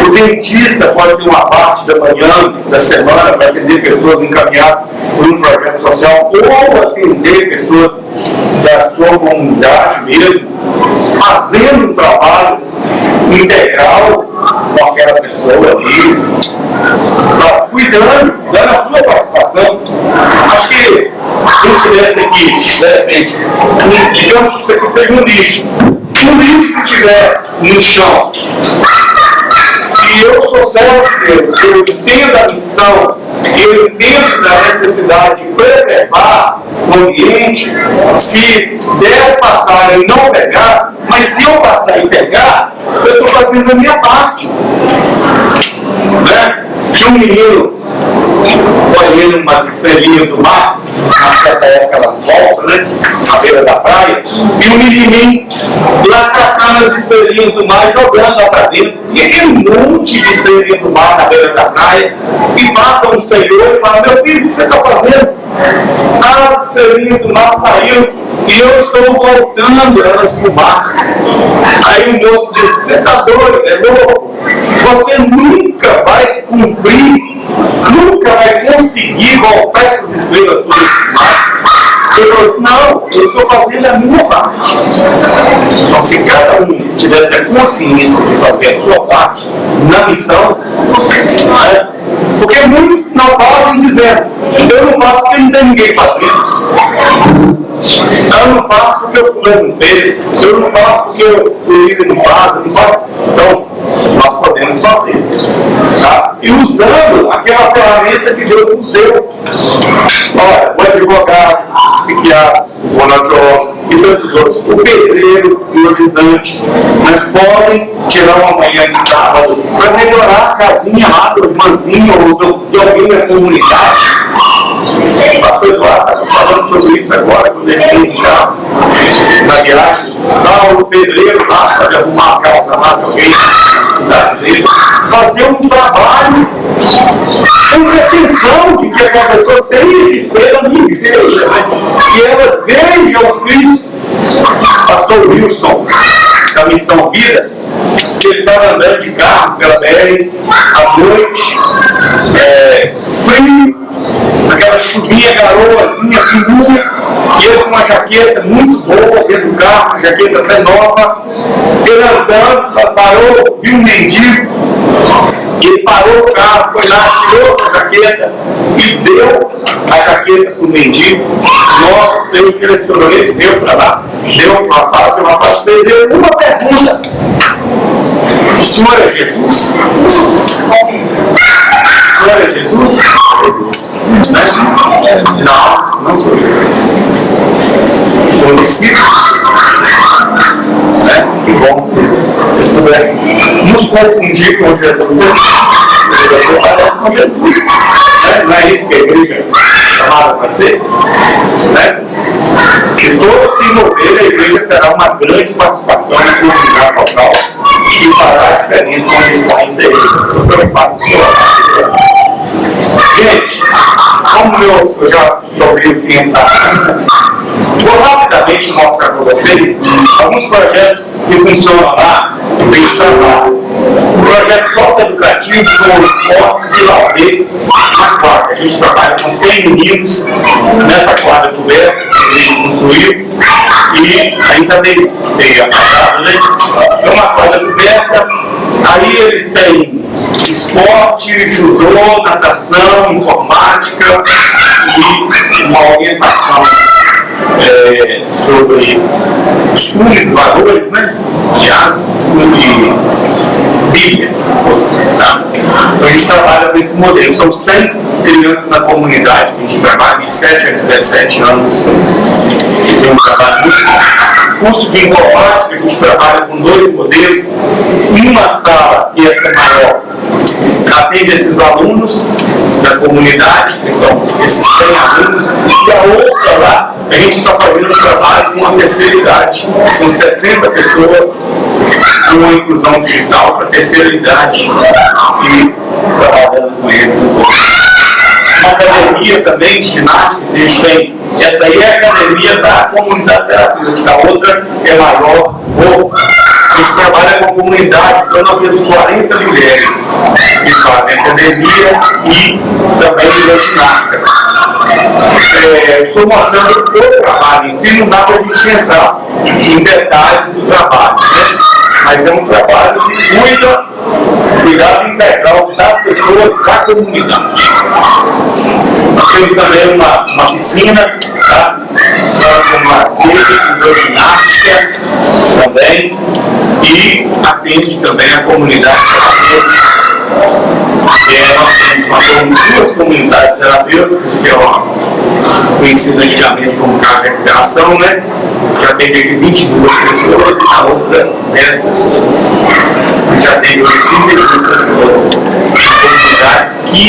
O dentista pode ter uma parte da manhã, da semana, para atender pessoas encaminhadas por um projeto social, ou atender pessoas da sua comunidade mesmo, fazendo um trabalho integral com aquela pessoa ali, cuidando, dando a sua participação. Acho que se eu tivesse aqui, de repente, digamos que isso aqui seja um lixo. Um lixo que estiver no chão, se eu sou servo de Deus, se eu entendo a missão, eu entendo da necessidade de preservar o ambiente, se 10 passarem e não pegar, mas se eu passar e pegar, eu estou fazendo a minha parte. Né? Tinha um menino olhando umas estrelinhas do mar, na certa época elas voltam, né? Na beira da praia, e um menininho lá catando as estrelinhas do mar, jogando lá para dentro. E tem um monte de estrelinhas do mar na beira da praia, e passa um senhor e fala: meu filho, o que você está fazendo? As estrelinhas do mar saíram e eu estou voltando elas para o mar. Aí o moço disse: você está doido, é louco? Você nunca vai cumprir, nunca vai conseguir voltar essas estrelas para o mar. Ele falou assim: não, eu estou fazendo a minha parte. Então, se cada um tivesse a consciência de fazer a sua parte na missão, né? Porque muitos não fazem dizendo: eu não faço porque não tem ninguém fazendo. Eu não faço porque o fulano não fez. Eu não faço porque o líder não faz. Eu não faço. Então, nós podemos fazer. Tá? E usando aquela ferramenta que Deus nos deu. Olha, o advogado, o psiquiatra, o fonoaudiólogo e tantos outros, o pedreiro e o ajudante, né, podem tirar uma manhã de sábado para melhorar a casinha lá do irmãzinho ou de alguém da comunidade. O pastor Eduardo está falando sobre isso agora, quando ele veio já na viagem. Lá o pedreiro lá pode arrumar a casa lá de alguém na cidade dele, fazer um trabalho com pretensão de que aquela pessoa tem que ser a minha igreja, mas que ela veja o Cristo. Pastor Wilson, da Missão Vida, que ele estava andando de carro pela BR à noite, frio, aquela chuvinha, garoazinha, fininha, e ele com uma jaqueta muito boa dentro do carro, uma jaqueta até nova. Ele andando, parou, viu um mendigo, e ele parou o carro, foi lá, tirou sua jaqueta e deu a jaqueta para o mendigo. Nossa, Senhor direcionou ele, deu para lá, deu para o rapaz, e o rapaz fez ele uma pergunta: o Senhor é Jesus? O Senhor é Jesus? Né? Não, não sou Jesus. Sou discípulo. Né? Que bom se eles pudessem nos confundir com Jesus. Jesus parece com Jesus. Né? Não é isso que a igreja é chamada para ser? Né? Se todos se envolverem, a igreja terá uma grande participação na comunidade local e fará a diferença onde está inserido. Estou preocupado com o senhor. Gente, como eu já dobrei o tempo, vou rapidamente mostrar para vocês alguns projetos que funcionam lá no meio de trabalho. Um projeto socioeducativo com esportes e lazer na quadra. A gente trabalha com 100 meninos nessa quadra coberta que a gente construiu e ainda tem apagado, né? É uma quadra coberta. Aí eles têm esporte, judô, natação, informática e uma orientação sobre os fundos de valores, né? Aliás, Bíblia. Tá? Então a gente trabalha com esse modelo. São 100 crianças na comunidade que a gente trabalha de 7 a 17 anos. Tem um trabalho muito bom. Curso de informática, a gente trabalha com 2 modelos. Uma sala, que essa é maior, atende esses alunos da comunidade, que são esses 100 alunos, e a outra lá, a gente está fazendo um trabalho com a terceira idade. São 60 pessoas com a inclusão digital para a terceira idade e trabalhando com eles um pouco. Uma academia também de ginástica, a gente tem. Essa aí é a academia da comunidade terapêutica, a outra é maior. A gente trabalha com a comunidade, então nós temos 40 mulheres que fazem academia e também ginástica. Estou mostrando o trabalho em si, não dá para a gente entrar em detalhes do trabalho, né? Mas é um trabalho que cuidado integral das pessoas da comunidade. Nós temos também uma piscina, tá? Com lazer, com ginástica também, e atende também a comunidade terapêutica. Nós temos 2 comunidades terapêuticas, que é conhecida antigamente como Casa de Recuperação, né? Que atende aqui 22 pessoas e na outra 10 pessoas. A gente atende hoje 32 pessoas na comunidade, que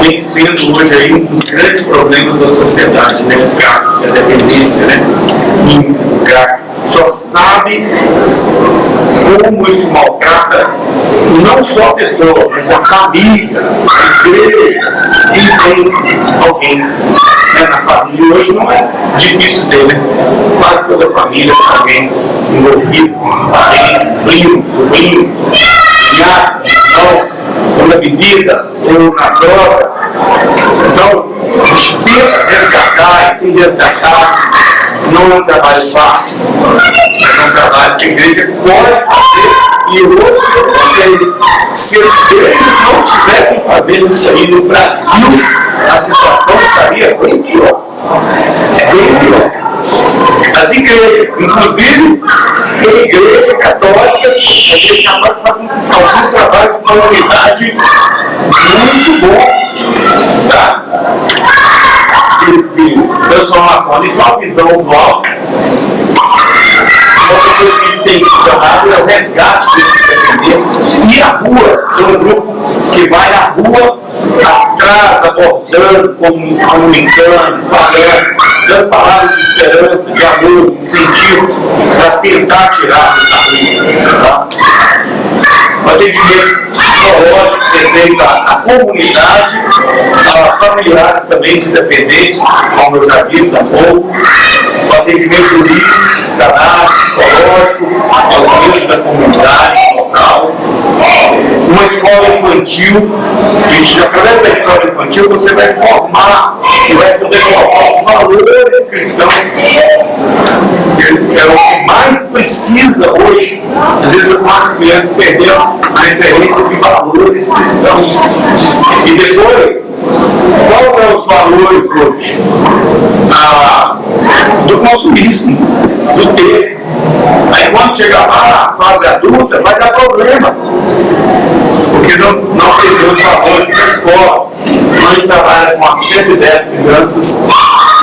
vem sendo hoje aí um dos grandes problemas da sociedade, né? O crack, a dependência, né? O crack. Só sabe como isso maltrata não só a pessoa, mas a família, a igreja, quem tem alguém, né, na família. Hoje não é difícil ter, né? Quase toda a família tem alguém envolvido, parente, primo, sobrinho, cunhado, irmão, ou na bebida, ou na droga. Então, a gente tenta resgatar, e tem resgatar. Não é um trabalho fácil, mas é um trabalho que a igreja pode fazer. E eu vou dizer para vocês, se as igrejas não estivessem fazendo isso aí no Brasil, a situação estaria bem pior. Bem pior. As igrejas, inclusive a igreja católica, a igreja católica faz um trabalho de comunidade muito bom. Tá? De transformação. Ali só a visão do alto. Outra coisa que tem funcionado é o resgate desses dependentes. E a rua, tem um grupo que vai na rua atrás, abordando, comunicando, falando, dando palavras de esperança, de amor, de incentivo, para tentar tirá-los da rua. Tá? O atendimento psicológico feito à comunidade, a familiares também de dependentes, como eu já disse há pouco, o atendimento jurídico, psicanálise, psicológico, aos membros da comunidade local, uma escola infantil. Através da escola infantil você vai formar e vai poder colocar os valores cristãos, que é o que mais precisa hoje. Às vezes as nossas crianças perderam a referência de valores cristãos. E depois, qual são os valores hoje? Do consumismo, do ter. Aí quando chegar lá na fase adulta, vai dar problema, porque não perdeu os valores da escola. A gente trabalha com as 110 crianças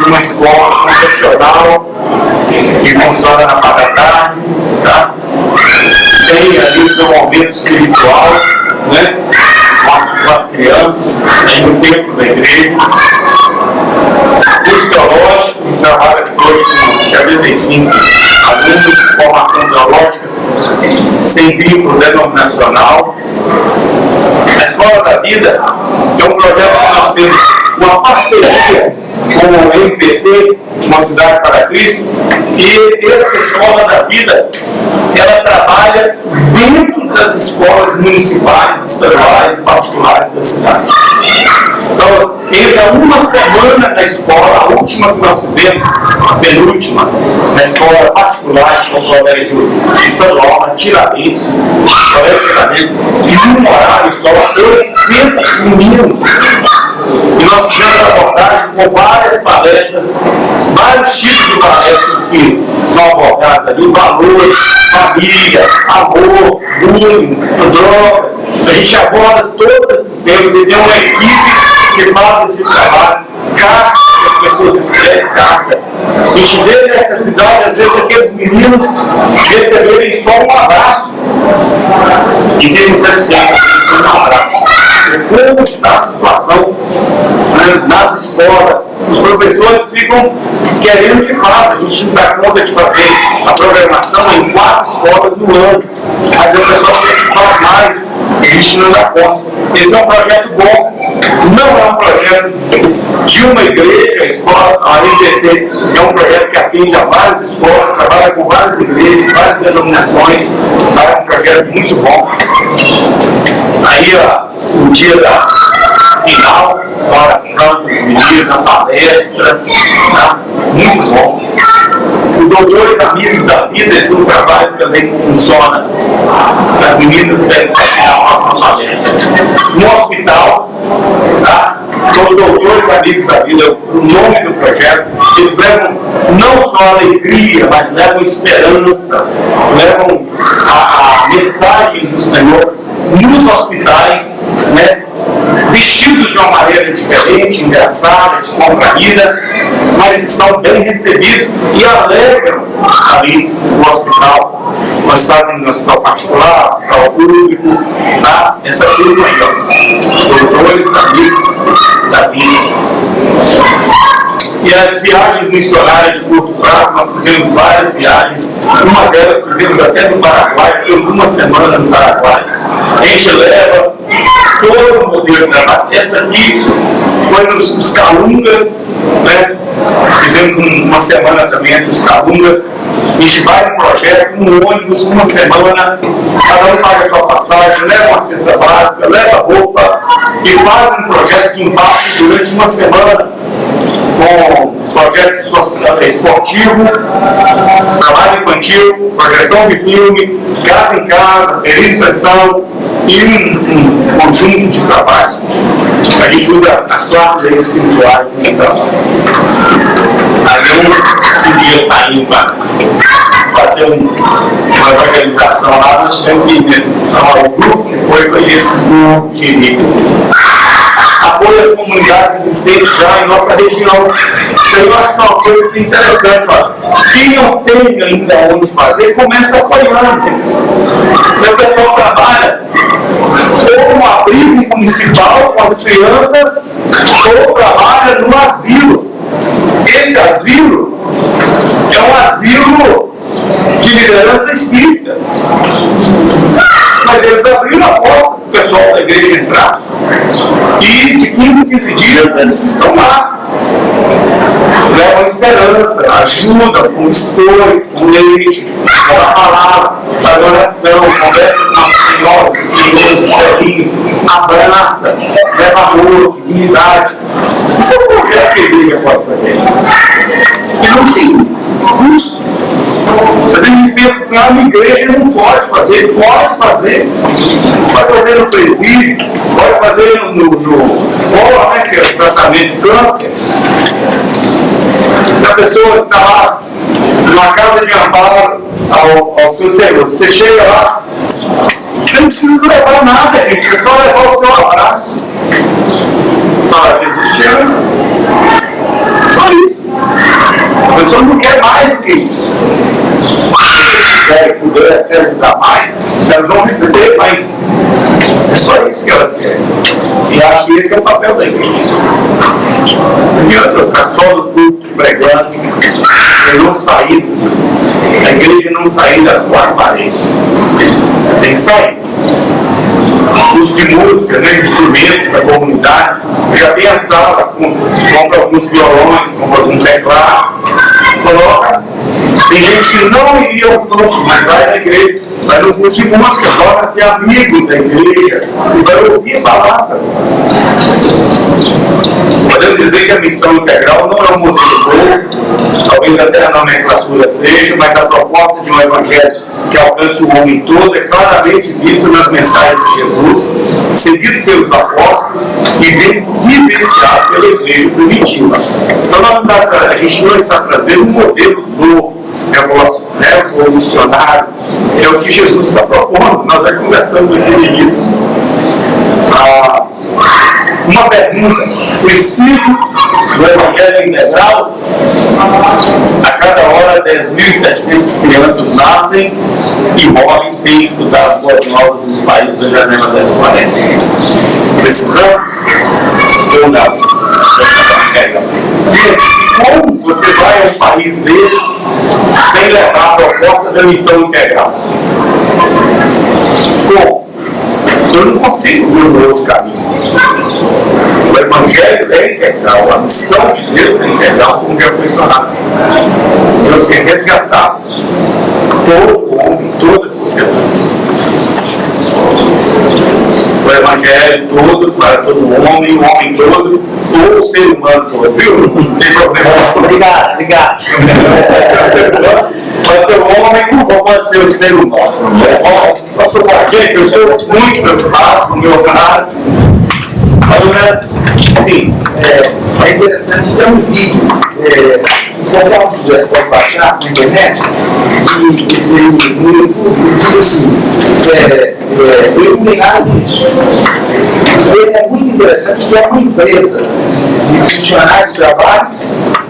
numa escola confessional que funciona na parte da tarde, tá? Tem ali o seu momento espiritual, né? Com as crianças, tem no templo da igreja. Curso teológico, que trabalha hoje com 75 alunos de formação teológica, sem vínculo denominacional. A Escola da Vida é um projeto que nós temos uma parceria com o MPC, Uma Cidade para Cristo, e essa Escola da Vida, ela trabalha dentro das escolas municipais, estaduais e particulares da cidade. Então, entra uma semana na escola, a última que nós fizemos, a penúltima, na escola particular, que é o colégio estadual, na Tiradentes, e num horário só, 800 meninos. E nós fizemos abordagem com várias palestras, vários tipos de palestras que são abordados ali, valor, família, amor, bullying, drogas. A gente aborda todos esses temas e tem uma equipe que faz esse trabalho. Carta, as pessoas escrevem carta. A gente vê necessidade, às vezes, daqueles meninos receberem só um abraço. E tem suficiente um abraço. Como está a situação, né, nas escolas? Os professores ficam querendo que faça. A gente não dá conta de fazer a programação em 4 escolas no ano. Mas o pessoal quer que faz mais. A gente não dá conta. Esse é um projeto bom. Não é um projeto de uma igreja, a escola, a RTC é um projeto que atende a várias escolas, trabalha com várias igrejas, várias denominações, é um projeto muito bom. Aí, o dia da final, a oração dos meninos, a palestra, tá? Muito bom. O Doutores Amigos da Vida, esse é um trabalho também que funciona. As meninas devem terminar a nossa palestra. No hospital, tá? São os Doutores Amigos da Vida, o nome do projeto. Eles levam não só alegria, mas levam esperança, levam a mensagem do Senhor nos hospitais, né? Vestidos de uma maneira diferente, engraçada, descontraída, mas que são bem recebidos e alegram ali no hospital. Nós fazemos no hospital particular, hospital público, tá? Essa turma aí, ó, Doutores Amigos da Vida. E as viagens missionárias de curto prazo, nós fizemos várias viagens, uma delas fizemos até no Paraguai, ficamos uma semana no Paraguai. A gente leva todo o modelo de trabalho. Essa aqui foi nos Calungas, né? Fizemos uma semana também entre os Calungas. A gente vai no projeto, um ônibus, uma semana, cada um paga a sua passagem, leva uma cesta básica, leva roupa e faz um projeto de impacto durante uma semana com projeto social, esportivo, trabalho infantil, projeção de filme, casa em casa, período de pensão e um conjunto de trabalhos. A gente usa as 4 leis espirituais nesse trabalho. Aí um dia saindo para fazer uma evangelização lá, nós tivemos que ir nesse o grupo que foi esse grupo de amigos. Apoio as comunidades existentes já em nossa região. Isso aí eu acho que é uma coisa que é interessante. Olha. Quem não tem ainda onde fazer, começa apoiando. Se o pessoal trabalha ou no abrigo municipal com as crianças, ou trabalha no asilo. Esse asilo é um asilo de liderança espírita. Mas eles abriram a porta para o pessoal da igreja entrar. E de 15 em 15 dias eles estão lá. Levam esperança, ajudam com estouro, com leite, com a palavra, faz oração, conversa com Nossa Senhora, com o Senhor, com os velhinhos, abraça, leva amor, dignidade. Isso é um projeto que a igreja pode fazer. E não tem custo. Mas a gente pensa assim, a minha igreja não pode fazer. Pode fazer. Pode fazer no presídio, pode fazer no COA, né, que é o tratamento de câncer. A pessoa que está lá numa casa de amparo ao canceroso, você chega lá, você não precisa levar nada, gente, é só levar o seu abraço. Fala, Jesus te ama. Só isso. A pessoa não quer mais do que isso. Se quiser, puder até ajudar mais, elas vão receber, mas é só isso que elas querem. E acho que esse é o papel da igreja. Não adianta ficar só no culto pregando e não sair. A igreja não sair das 4 paredes. Tem que sair. Curso de música, né, instrumentos da comunidade, já tem a sala, compra alguns violões, compra algum teclado, coloca. Tem gente que não iria ao culto, mas vai na igreja, vai no curso de música, torna-se amigo da igreja e vai ouvir a palavra. Podemos dizer que a missão integral não é um modelo bom, talvez até a nomenclatura seja, mas a proposta de um evangelho que alcance o homem todo é claramente visto nas mensagens de Jesus, seguido pelos apóstolos e vivenciado pela igreja primitiva. Então a gente não está trazendo um modelo novo, é revolucionário, é o que Jesus está propondo. Nós já conversamos aqui no início. Uma pergunta: preciso do Evangelho integral? A cada hora 10.700 crianças nascem e morrem sem estudar as boas novas nos países da janela da história. Precisamos ou não? E como você vai a um país desse sem levar a proposta da missão integral? Como? Eu não consigo ver um outro caminho. O Evangelho é integral, a missão de Deus é integral, como já foi falado. Deus quer resgatar todo homem, toda a sociedade. O Evangelho todo para todo homem, o homem todo, ou o ser humano todo, viu? Não tem problema. Obrigado. Pode ser o homem ou pode ser o ser humano. Pastor Joaquim, eu estou muito preocupado com o meu caso. Sim, é interessante, tem um vídeo, qualquer um pode baixar na internet, e no YouTube diz assim, eu não tenho nada disso. Ele é muito interessante, que é uma empresa de funcionários de trabalho,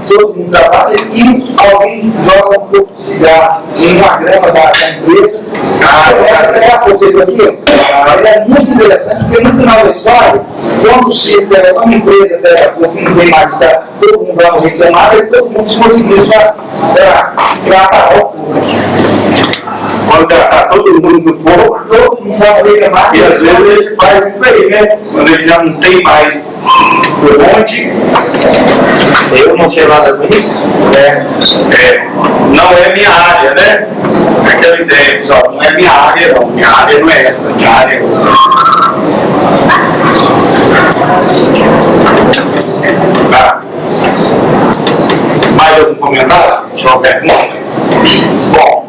todo mundo trabalha e alguém joga um pouco de cigarro em uma grama da empresa. Começa a pegar a coisa aqui. Ele é muito interessante, porque no final da história, quando se pega uma empresa, pega fogo, não tem mais nada, todo mundo vai reclamar, e todo mundo se mobiliza para apagar o fogo. Quando está todo mundo no fogo, Todo mundo vai reclamar. e às vezes a gente faz isso aí, né? Quando ele já não tem mais por onde, Eu não tinha nada com isso? não é minha área, né? Aquela ideia, pessoal, não é minha área, não. Minha área não é essa, minha área é outra. Tá. Mais algum comentário? Deixa eu pergunta. Bom,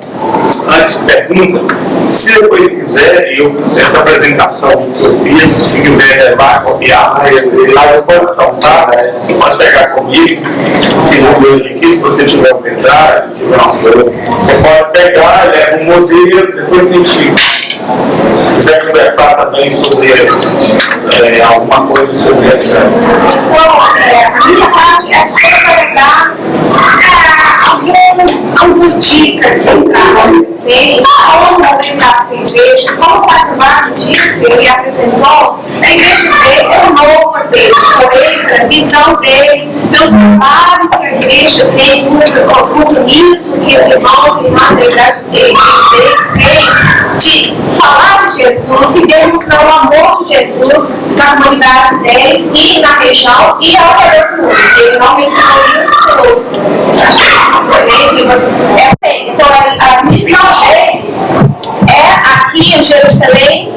antes de pergunta, se depois quiser, essa apresentação que eu fiz, se quiser levar, copiar, à disposição, tá? Pode pegar comigo, no final de hoje aqui, se você tiver um pendrive, tiver uma coisa, você pode pegar, leva um modelo, depois a gente quiser conversar também sobre alguma coisa sobre essa. Bom, a minha parte é só para dar algumas dicas centrais, né? Como organizar a sua igreja, como o pastor Marcos disse, ele apresentou, a igreja dele é o novo dele, a visão dele, pelo trabalho que a igreja tem, o compromisso que os irmãos e irmãs da igreja tem de falar de Jesus e demonstrar o amor de Jesus na comunidade deles e na região e ao redor do mundo. Ele não mencionou isso, então a missão deles é aqui em Jerusalém,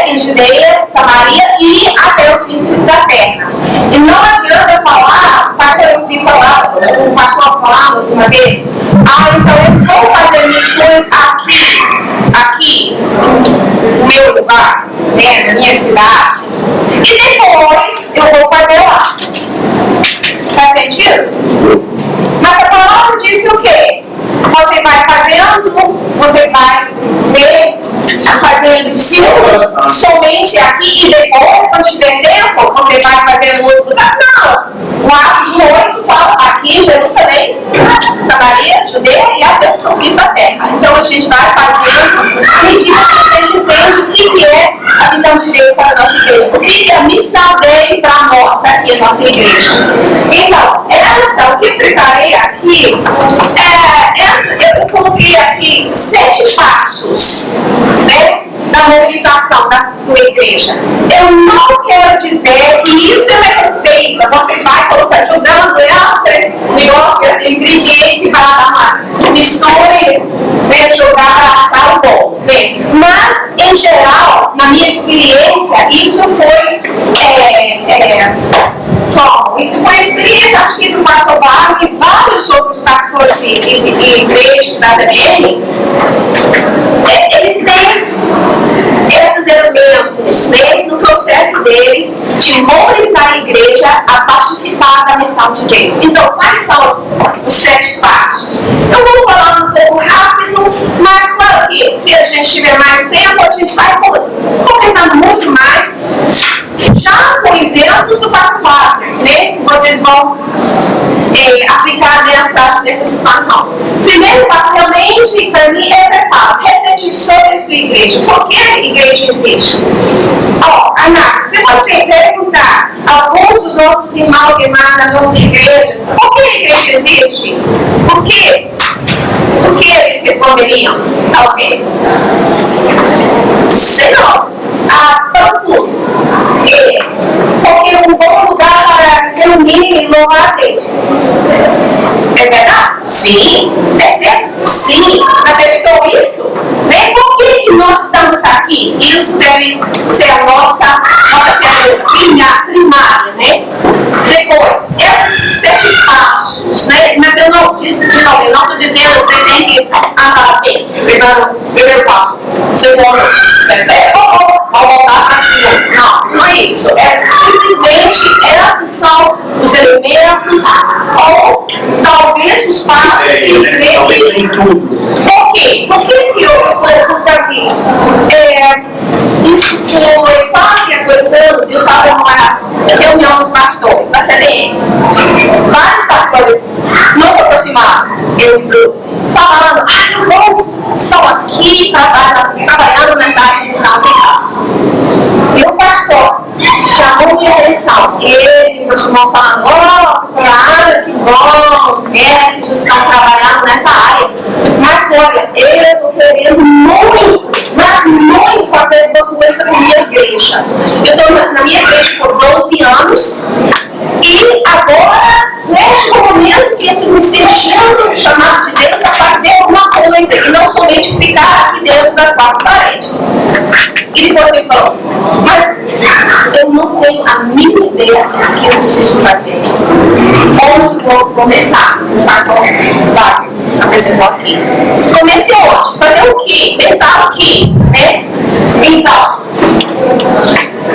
em Judeia, Samaria e até os fins da terra. E não adianta falar, o pastor eu ouvi falar, o pastor falando uma vez, então eu vou fazer missões aqui, no meu lugar, né, na minha cidade, e depois eu vou fazer lá. Faz sentido? Mas a palavra diz o quê? Você vai fazendo, você vai fazendo discípulos somente aqui e depois, quando tiver tempo, você vai fazer no outro lugar. Não! O Atos 8 fala aqui em Jerusalém, Samaria, Judeia e até os confins da terra. Então a gente vai fazendo à medida que a gente entende o que é a visão de Deus para a nossa igreja, o que é a missão dele para a nossa e a nossa igreja. Então, o que eu preparei aqui, eu coloquei aqui 7 passos, né, da mobilização da sua igreja. Eu não quero dizer que isso é uma receita, você vai colocar ajudando negócios, ingredientes para dar uma mistura, né, jogar para assar o bolo. Mas, em geral, na minha experiência, isso foi isso foi a experiência, acho que do pastor Barro e vários outros pastores e igrejas da CBN. Eles têm esses elementos, né, no processo deles de mobilizar a igreja a participar da missão de Deus. Então, quais são os 7 passos? Eu vou encaixado nessa situação? Primeiro passo, realmente, para mim, é preparo, refletir sobre a sua igreja. Por que a igreja existe? Ana, se você perguntar a alguns dos nossos irmãos e irmãs das nossas igrejas, por que a igreja existe? Por quê? O que eles responderiam? Talvez. Senhor, tanto. Porque é um bom lugar para reunir e louvar a Deus. É verdade? Sim. É certo? Sim. Mas é só isso? Né? Por que nós estamos aqui? Isso deve ser a nossa primária, né? Depois, esses 7 passos, né? Mas eu não disse de novo, eu não estou dizendo que você tem que andar assim, primeiro passo, segundo, terceiro, ou voltar para cima. Não é isso. É simplesmente esses são os elementos, ou talvez os passos que Por quê? Por que eu coloco isso? Isso foi quase há 2 anos, eu estava numa reunião dos pastores da CDM. Vários pastores não se aproximaram, eu trouxe, falando, irmãos estão aqui trabalhando nessa área de missão africana. E o pastor chamou minha atenção. Ele continuou falando, pastora, que bom, os médicos estão trabalhando nessa área. Mas olha, eu estou querendo muito, mas muito fazer alguma coisa com a minha igreja. Eu estou na minha igreja por 12 anos e agora, neste momento que eu estou me sentindo chamado de Deus a fazer alguma coisa e não somente ficar aqui dentro das 4 paredes. E depois ele falou, mas eu não tenho a mínima ideia do que eu preciso fazer. Onde vou começar? O pastor Wagner apresentou aqui. Comecei onde? Fazer o quê? Pensar o quê? Né? Então,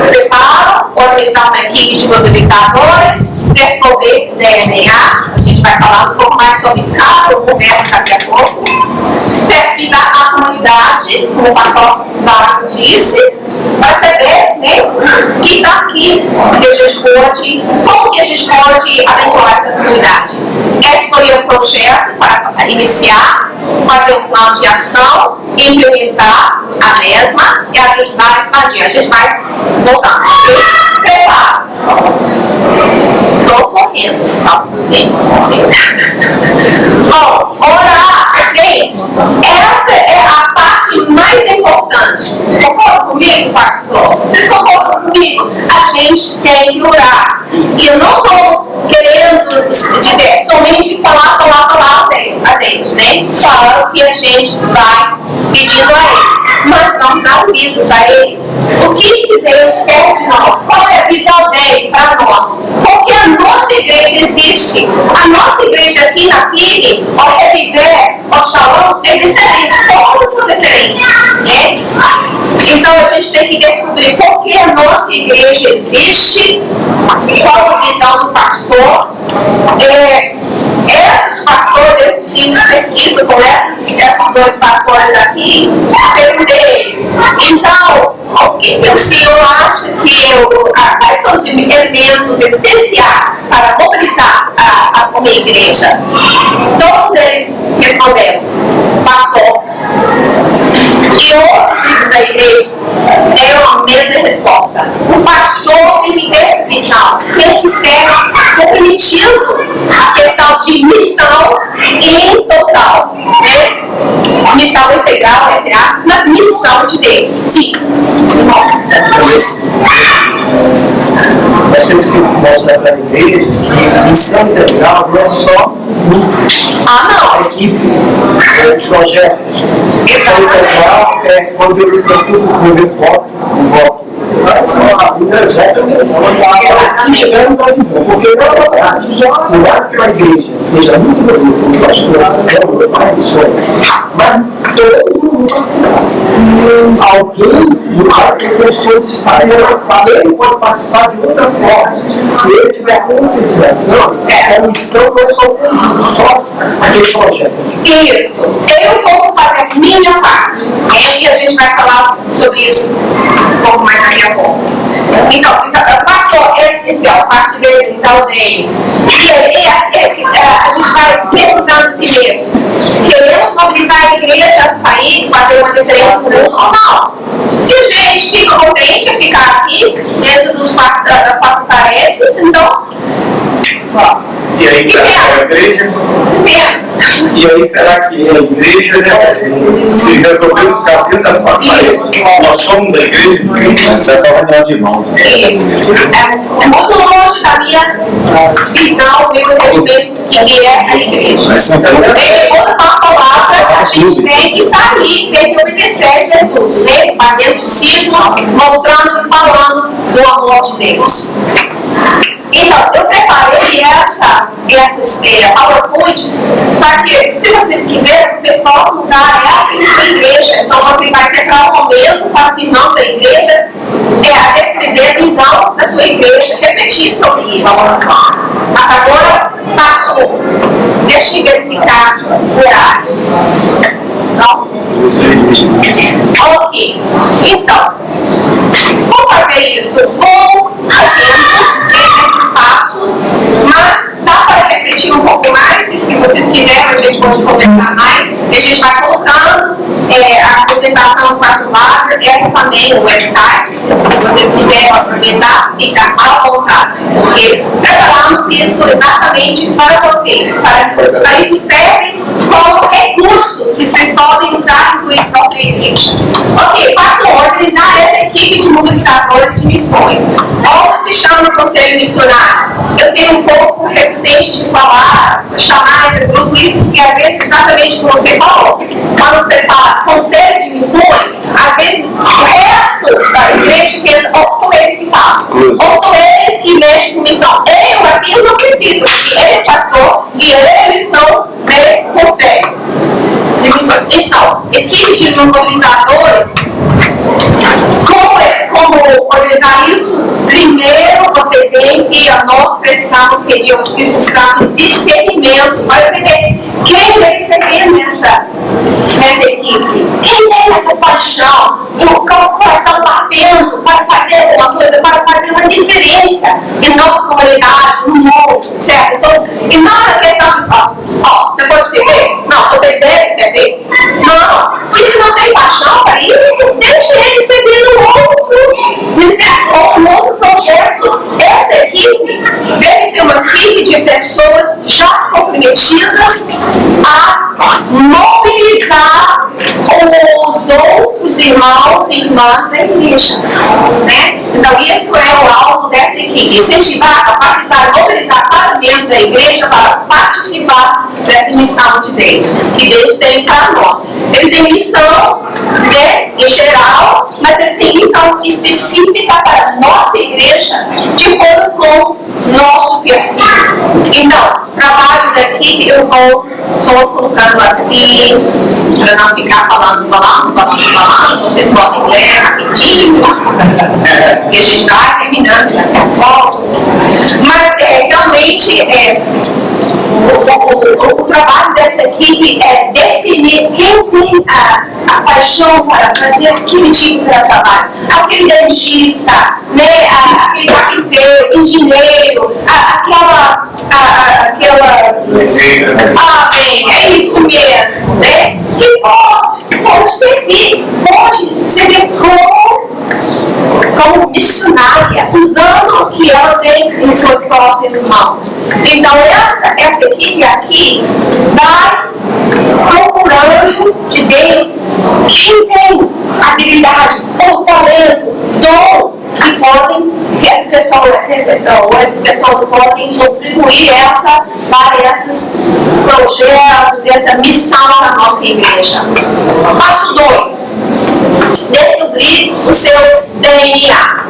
preparo, organizar uma equipe de mobilizadores, descobrir DNA, a gente vai falar um pouco mais sobre cada conversa daqui a pouco, pesquisar a comunidade, como o pastor Wagner disse, para saber, né, que daqui que a gente pode, como que a gente pode abençoar essa comunidade. É escolher um projeto para iniciar, fazer um plano de ação, implementar a mesma e ajustar a expandir. A gente vai voltar. Preparo. Estou correndo. Bom, orar, gente, essa é a parte mais importante. Concordam comigo, pastor? Vocês concordam comigo? A gente tem que orar. E eu não estou querendo dizer somente falar a Deus, né? Falar o que a gente vai pedindo a Ele, mas não dar ouvidos a Ele. O que Deus quer de nós? Qual é a visão dele para nós? Porque a nossa igreja existe. A nossa igreja aqui na PIB, o Reviver, o Shalom, é diferente. Todos são diferentes, né? Então a gente tem que descobrir por que a nossa igreja existe, qual a visão do pastor. Esses pastores, eu fiz pesquisa com esses 2 pastores aqui, perguntei eles. Então, o senhor acha que quais são os elementos essenciais para mobilizar a minha igreja? Todos eles responderam, pastor. E outros livros da igreja deram a mesma resposta. O pastor tem que ter essa visão, tem que ser comprometido a questão de missão em total, né? Missão integral, entre aspas, mas missão de Deus. Sim. Nós temos que mostrar para a igreja que a missão integral não é só a equipe de projetos. Missão integral é quando eu voto. Mas a vida já é assim chegando para a visão. Porque na verdade, por mais que a igreja seja muito bonita, o pastor faz isso, mas todos não vão participar. Se alguém do lado que a pessoa está ele pode participar de outra forma. Se ele tiver conscientização, a missão não é só o conjunto, só aquele projeto. Isso. Eu posso fazer a minha parte. e a gente vai falar sobre isso um pouco mais daqui a pouco. Então, o pastor é essencial, parte dele, aldeia. E a gente vai perguntando si mesmo: queremos mobilizar a igreja a sair, fazer uma diferença no mundo ou não? Se a gente fica contente em ficar aqui, dentro das quatro paredes, então. E aí, será que é a igreja? E aí, será que a igreja, né, se resolvemos ficar dentro das quatro paredes, nós somos da igreja? Essa é só uma reunião de irmãos. Isso. É muito longe da minha visão, do meu entendimento que é a igreja. Quando fala a palavra, a gente tem que sair, tem que obedecer a Jesus, né? Fazendo discípulos, mostrando e falando do amor de Deus. Então, eu preparei essa PowerPoint para que, se vocês quiserem, vocês possam usar essa em sua igreja. Então, você vai separar um momento para os irmãos da igreja descrever a visão da sua igreja, refletir sobre isso. Mas agora, passo 1. Deixa eu verificar o horário. Então, ok. Então, vou fazer isso com esses passos, mas dá para repetir um pouco mais, e se vocês quiserem a gente pode conversar mais, e a gente vai colocando a apresentação do pastor Wagner, essa também no website, se vocês quiserem aproveitar, fica à vontade, porque preparamos isso exatamente para vocês, para isso serve como recursos que vocês podem usar em sua própria igreja. Ok, passo a organizar essa equipe de mobilizadores de missões. Como se chama o conselho missionário? Eu tenho um pouco resistente de chamar esse grupo isso, porque às vezes exatamente como você falou, quando você fala conselho de missões, às vezes o resto da igreja pensa, ou são eles que fazem, ou são eles que mexem com missão. Eu aqui não preciso, porque ele é pastor e eles são conselho de missões. Então, equipe de mobilizadores, como organizar isso? Primeiro, você tem que, nós precisamos pedir ao Espírito Santo discernimento. Para você ver quem deve ser nessa equipe. Quem tem essa paixão, o coração batendo para fazer alguma coisa, para fazer uma diferença em nossa comunidade, no mundo, certo? Então, e não é questão de, você pode servir? Não, você deve servir. Não, se ele não tem paixão para isso, deixe ele servir no outro projeto. Essa equipe deve ser uma equipe de pessoas já comprometidas a mobilizar os outros irmãos e irmãs da igreja, né? Então, isso é o alvo dessa equipe: incentivar, capacitar, mobilizar cada membro da igreja para participar dessa missão de Deus, que Deus tem para nós. Ele tem missão, né, em geral, mas ele tem missão específica para a nossa igreja, de acordo com nosso perfil. Então, trabalho da equipe, eu vou só colocando assim, para não ficar falando, vocês podem ler rapidinho, e a gente vai terminando daqui a pouco. Mas realmente o trabalho dessa equipe é definir quem tem a paixão para fazer aquele tipo de trabalho. Aquele dentista, né, aquele carpinteiro, engenheiro, bem, é isso mesmo, né? Que pode servir como missionária, usando o que ela tem em suas próprias mãos. Então, essa equipe aqui vai procurando de Deus quem tem habilidade, ou talento, dom, que podem, essas pessoas podem contribuir para esses projetos, essa missão na nossa igreja. Passo 2. Descobrir o seu DNA.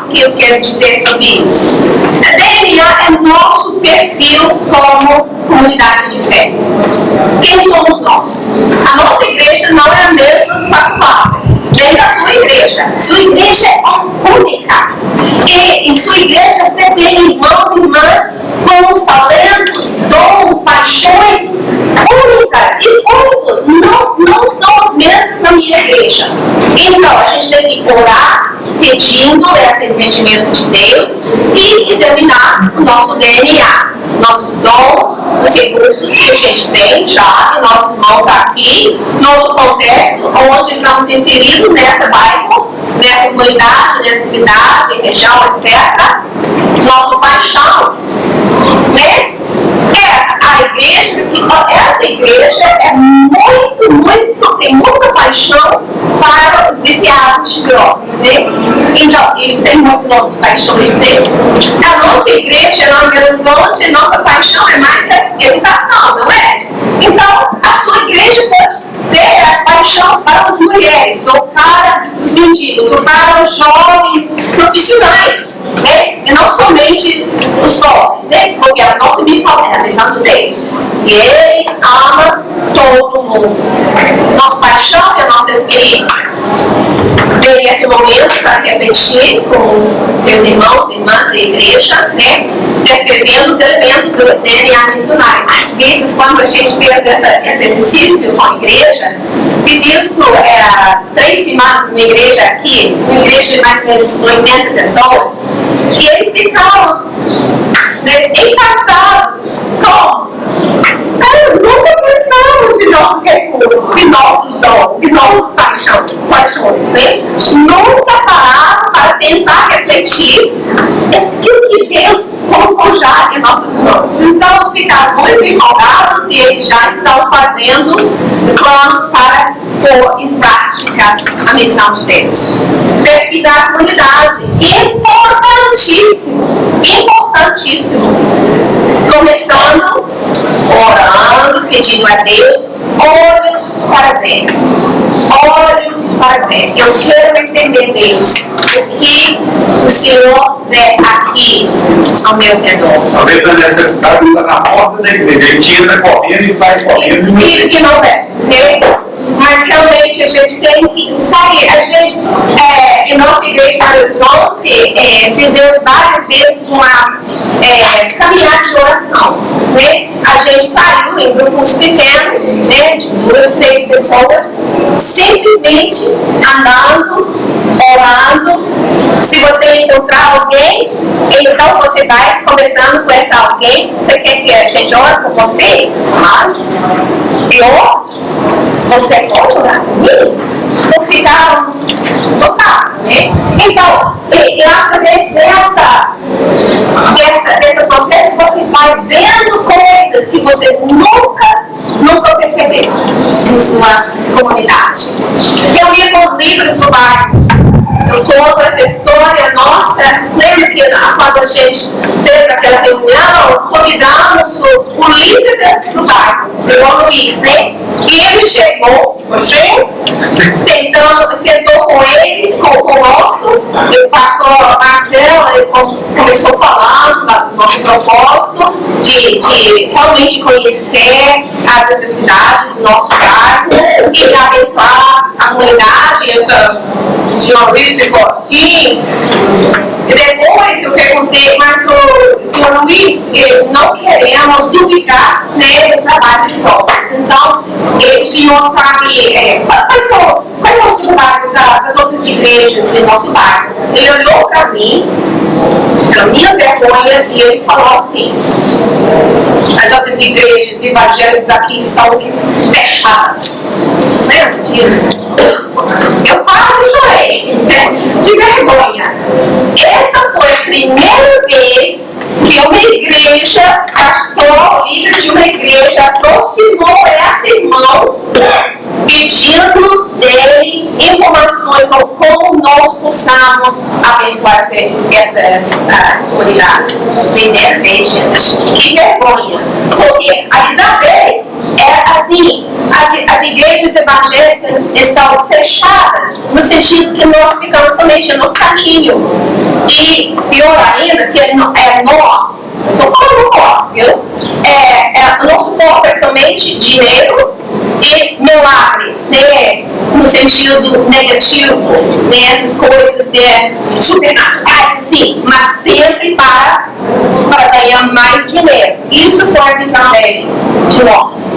O que eu quero dizer sobre isso? DNA é nosso perfil como comunidade de fé. Quem somos nós? A nossa igreja não é a mesma do Pastor Wagner, nem da sua igreja. Sua igreja é única. E em sua igreja você tem irmãos e irmãs com talentos, dons, paixões únicas e únicos. Não são as mesmas na minha igreja. orar, pedindo esse entendimento de Deus e examinar o nosso DNA, nossos dons, os recursos que a gente tem já em nossas mãos aqui, nosso contexto, onde estamos inseridos nessa bairro, nessa comunidade, nessa cidade, região, etc. Nossa paixão, né? A igreja, essa igreja é tem muita paixão para os viciados de drogas, né? Então, eles têm muitos nomes, paixões, né? A nossa igreja, lá em Belo Horizonte, nossa paixão é mais educação, não é? Então, a sua igreja pode ter a paixão para as mulheres, ou para os mendigos, ou para os jovens profissionais, né? E não somente os pobres, né? Porque a nossa missão é a missão de Deus. E Ele ama todo mundo. Nossa paixão e a nossa experiência. Tem esse momento para refletir com seus irmãos e irmãs da igreja, né? Descrevendo os elementos do DNA missionário. Às vezes, quando a gente fez esse exercício com a igreja, fiz isso 3 semanas numa igreja aqui, uma igreja de mais ou menos 80 pessoas, e eles ficavam encantados com. Nunca pensamos em nossos recursos, em nossos dons, em nossas paixões, né? Nunca pararam para pensar, refletir aquilo que Deus colocou já em nossas mãos. Então, ficaram muito empolgados e eles já estão fazendo planos para pôr em prática a missão de Deus. Pesquisar a comunidade. Importantíssimo. Começando orando, pedindo a Deus, olhos para ver. Eu quero entender, Deus, o que o Senhor vê aqui ao meu redor. Talvez a necessidade está na porta da igreja. A gente entra correndo e sai correndo. Espírito que não é, né? Mas realmente a gente tem que sair. A gente, em nossa igreja em Belo Horizonte, fizemos várias vezes uma caminhada de oração, né? A gente saiu em grupos pequenos, né, de 2, 3 pessoas, simplesmente andando, orando. Se você encontrar alguém, então você vai conversando com essa alguém. Você quer que a gente ore com você? Claro. Eu? Você pode orar comigo? Não ficaram tocados, né? Então, através desse processo, você vai vendo coisas que você nunca percebeu em sua comunidade. Eu ia com os livros do bairro. Eu conto essa história nossa. Lembra que quando a gente fez aquela reunião, convidamos o líder do bairro, o senhor Luiz, né? E ele chegou, sentou com ele, conosco, o pastor Marcelo, ele começou falando do nosso propósito de realmente conhecer as necessidades do nosso bairro e abençoar a comunidade. O senhor Luiz ficou assim. E depois eu perguntei, mas o senhor Luiz, não queremos duvidar, né, do trabalho dos outros. Então, o senhor sabe quais são os trabalhos das outras igrejas em nosso bairro. Ele olhou para mim, para minha vergonha, e ele falou assim: as outras igrejas evangélicas aqui são fechadas. Lembra disso? Eu quase chorei, né, de vergonha. Essa foi a primeira vez que uma igreja, pastor, líder de uma igreja, aproximou esse irmão pedindo dele informações sobre como nós possamos abençoar essa comunidade. Primeira vez, gente. Que vergonha. Porque a Isabel é assim, as igrejas evangélicas estão fechadas, no sentido que nós ficamos somente no nosso cantinho. E pior ainda, que é nós, estou falando nós, viu? O nosso foco é somente dinheiro e milagres, né? No sentido negativo, né? Essas coisas supernaturais, sim, mas sempre para ganhar mais dinheiro. Isso foi a visão dele, de nós.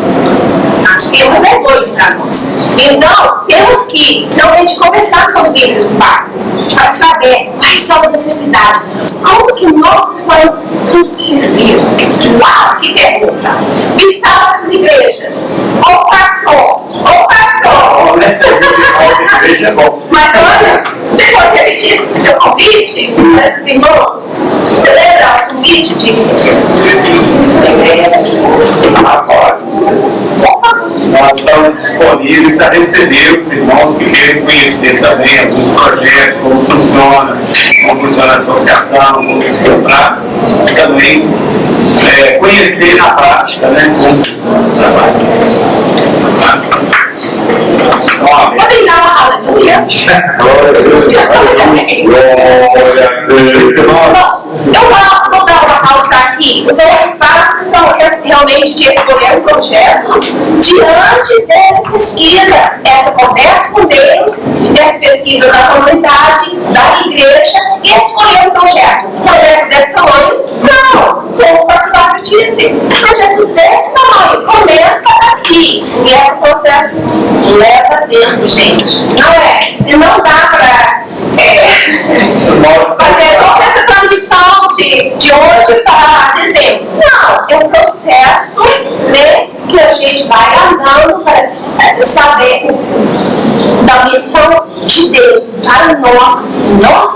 acho que é uma vergonha para nós. Então, temos que realmente conversar com os líderes do bairro para saber quais são as necessidades, como que nós precisamos nos servir. Uau, que pergunta! Visitar outras igrejas, ou pastor. Mas olha, você pode repetir seu convite para esses irmãos? Você lembra o convite de Nós estamos disponíveis a receber os irmãos que querem conhecer também alguns projetos, como funciona a associação, para também conhecer na prática, né, como funciona o trabalho. Podem dar uma aleluia? Eu vou dar uma pausa aqui. Os outros passos são realmente de escolher um projeto diante dessa pesquisa, essa conversa com Deus, essa pesquisa da comunidade, da igreja, e escolher um projeto. Um projeto desse tamanho? Não! Como o pastor Fábio disse, um projeto desse tamanho começa aqui. E esse processo leva tempo, gente. Não é? E não dá para fazer toda essa transmissão de hoje para dezembro. Não, é um processo, né, que a gente vai andando para saber da missão de Deus para nossa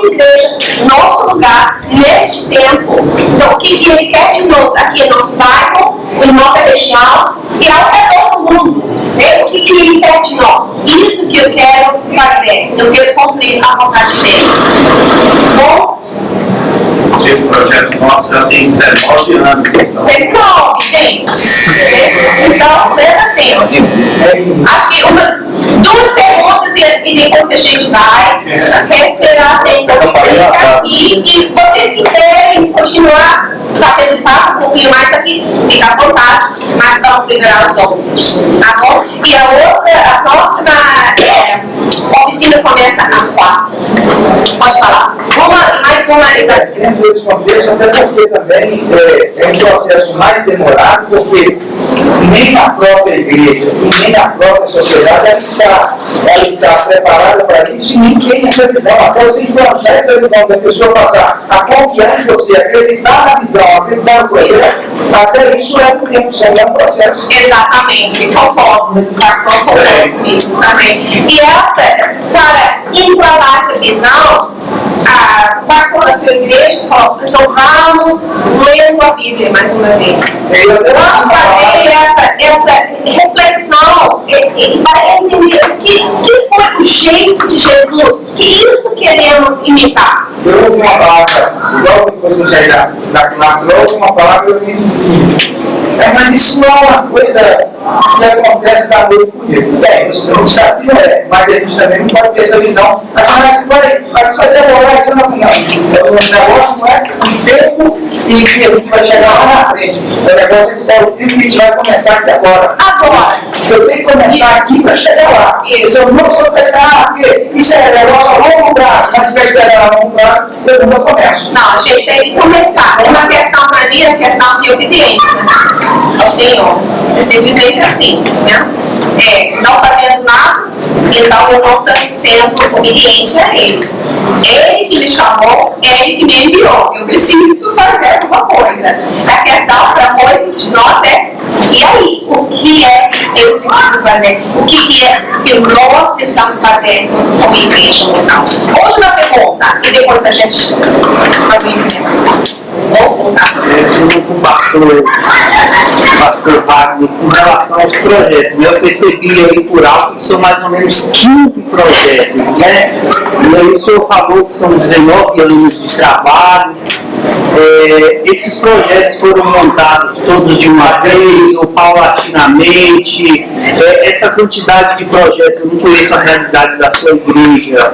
igreja, nosso lugar, neste tempo. Então, o que Ele quer de nós aqui em nosso bairro, em nossa região e ao redor do mundo. Né? O que Ele quer de nós? Isso que eu quero fazer. Eu quero cumprir a vontade dEle. Bom? Esse projeto nosso já tem 19 anos. Então. 19, gente. Então, leva tempo. Acho que duas perguntas e depois a gente vai esperar a atenção aqui. E vocês que querem continuar batendo papo um pouquinho mais aqui, fica à vontade, mas vamos liberar os outros, tá bom? E a próxima oficina começa às 4. Pode falar. Mais uma aí. Dentro desse contexto, até porque também é um processo mais demorado, porque nem na própria igreja e nem na própria sociedade ela está preparada para isso, e nem tem essa visão. Até você implantar essa visão da pessoa passar a confiar em você, acreditar na visão, acreditar no projeto, até isso é um tempo, só é um processo. Exatamente, concordo comigo também. E para implantar essa visão, o pastor da sua igreja falou, então vamos lendo a Bíblia mais uma vez. Vamos fazer essa reflexão para entender que foi o jeito de Jesus, que isso queremos imitar. Eu ouvi uma palavra, igual depois eu saí da classe, eu ouvi uma palavra e eu disse assim, mas isso não é uma coisa que acontece da noite pro dia. Bem, eu não sabe que não é, mas a gente também não pode ter essa visão. Mas isso vai demorar, isso não é. O negócio não é um tempo e que a gente vai chegar lá na frente. O negócio é que é o tempo que a gente vai começar aqui agora. Se eu tenho que começar aqui para chegar lá. Se eu não sou prestar, porque isso é negócio a longo prazo, mas se eu esperar a longo prazo, eu não começo. Não, a gente tem que começar. Uma questão para mim é questão de obediência ao Senhor. É simplesmente assim, né? Não fazendo nada, então eu não estou sendo obediente a Ele. Ele que me chamou, Ele que me enviou. Eu preciso fazer alguma coisa. A questão para muitos de nós é, e aí? O que é que eu preciso fazer? O que é que nós precisamos fazer como igreja local? Última pergunta, e depois a gente vai vir. Vou voltar. Com o pastor Wagner, com relação aos projetos, eu percebi aí por alto que são mais ou menos 15 projetos, né? E aí o senhor falou que são 19 anos de trabalho. Esses projetos foram montados todos de uma vez ou paulatinamente? Essa quantidade de projetos, eu não conheço a realidade da sua igreja,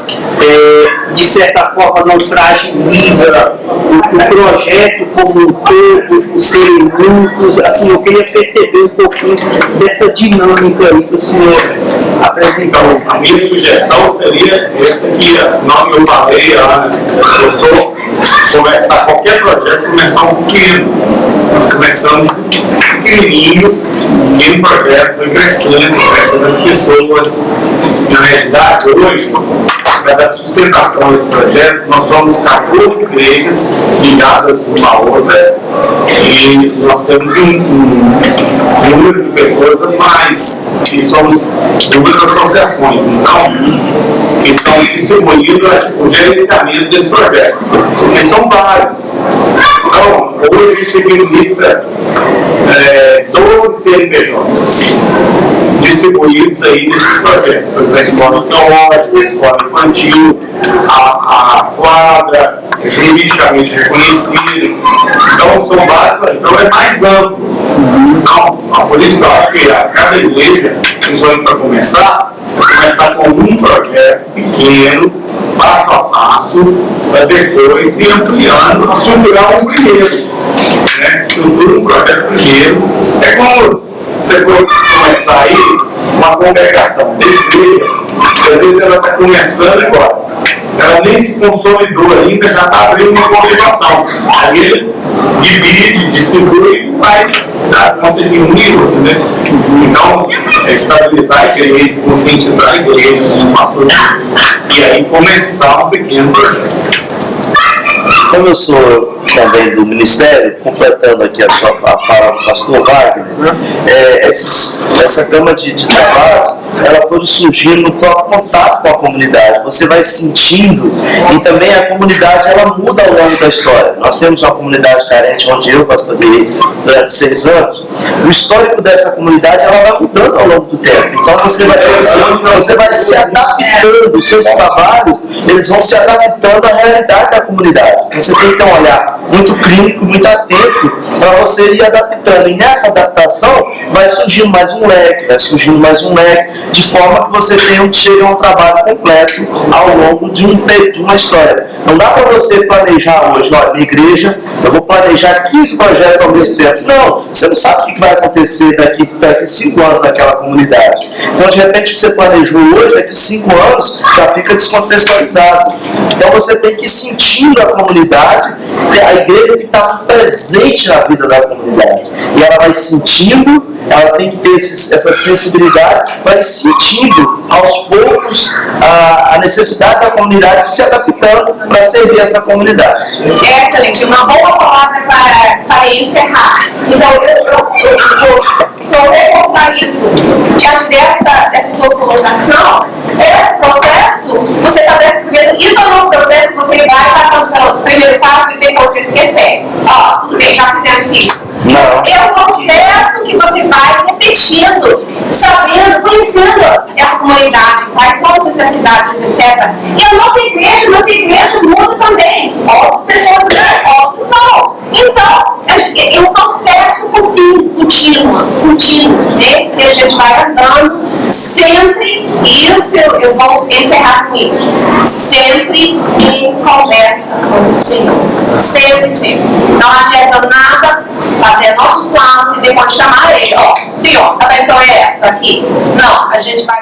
de certa forma não fragiliza o projeto como um todo, por serem muitos. Assim, eu queria perceber um pouquinho dessa dinâmica aí que o senhor apresentou. A minha sugestão seria essa aqui, o nome eu falei, eu sou começar qualquer projeto, começar um pequeno. Nós começamos pequenininho, pequeno projeto, foi crescendo as pessoas. Na realidade, hoje, para dar sustentação a esse projeto, nós somos 14 igrejas ligadas uma à outra e nós temos um número de pessoas a mais, e somos duas associações, então, que estão distribuindo o gerenciamento desse projeto, porque são vários. Então, hoje a gente administra 12 CNPJs distribuídos aí nesses projetos, por exemplo, a escola teológica, a escola infantil, a quadra, juridicamente reconhecidos. Então, são vários, então é mais amplo. Então, por isso que eu acho que a cada igreja, principalmente para começar com um projeto pequeno, passo a passo, para depois ir ampliando, estruturar um primeiro. Né? Estrutura um projeto primeiro. É como você for começar aí uma congregação de igreja, que às vezes ela está começando agora. Ela nem se consolidou ainda, já está abrindo uma congregação. Aí ele divide, distribui e vai dar conta de um e outro, né? Então, é estabilizar a igreja, conscientizar a igreja, e aí começar um pequeno projeto. Como eu sou também do Ministério, completando aqui a fala do pastor Wagner, essa gama de trabalho, ela foi surgindo no próprio contato com a comunidade. Você vai sentindo, e também a comunidade ela muda ao longo da história. Nós temos uma comunidade carente onde eu pastoreei durante 6 anos. O histórico dessa comunidade ela vai mudando ao longo do tempo. Então você vai se adaptando, os seus trabalhos eles vão se adaptando à realidade da comunidade. Você tem que ter um olhar muito clínico, muito atento para você ir adaptando. E nessa adaptação vai surgindo mais um leque, de forma que você chegue a um trabalho completo ao longo de uma história. Não dá para você planejar hoje, olha, minha igreja, eu vou planejar 15 projetos ao mesmo tempo. Não, você não sabe o que vai acontecer daqui 5 anos naquela comunidade. Então, de repente, o que você planejou hoje, daqui 5 anos, já fica descontextualizado. Então, você tem que ir sentindo a comunidade, a igreja que está presente na vida da comunidade. E ela vai sentindo, ela tem que ter essa sensibilidade, vai sentindo aos poucos a necessidade da comunidade se adaptando para servir essa comunidade. Excelente, uma boa palavra para encerrar. Então, eu só reforçar isso. Diante dessa sua colocação, esse processo, você está descrevendo, isso é um processo que você vai passando pelo primeiro passo e depois você esquecer. Ó, tudo bem, já fizemos isso. Não. É um processo que você vai repetindo, sabendo, conhecendo essa comunidade, quais são as necessidades, etc. E a nossa igreja muda também. Outras pessoas ganham, outras não. Então, é um processo contínuo, né? Que a gente vai andando sempre, e isso eu vou encerrar com isso, sempre em conversa com o Senhor. Sempre. Não adianta nada fazer nossos planos e depois chamar ele, ó, Senhor, a pessoa é essa aqui. Não, a gente vai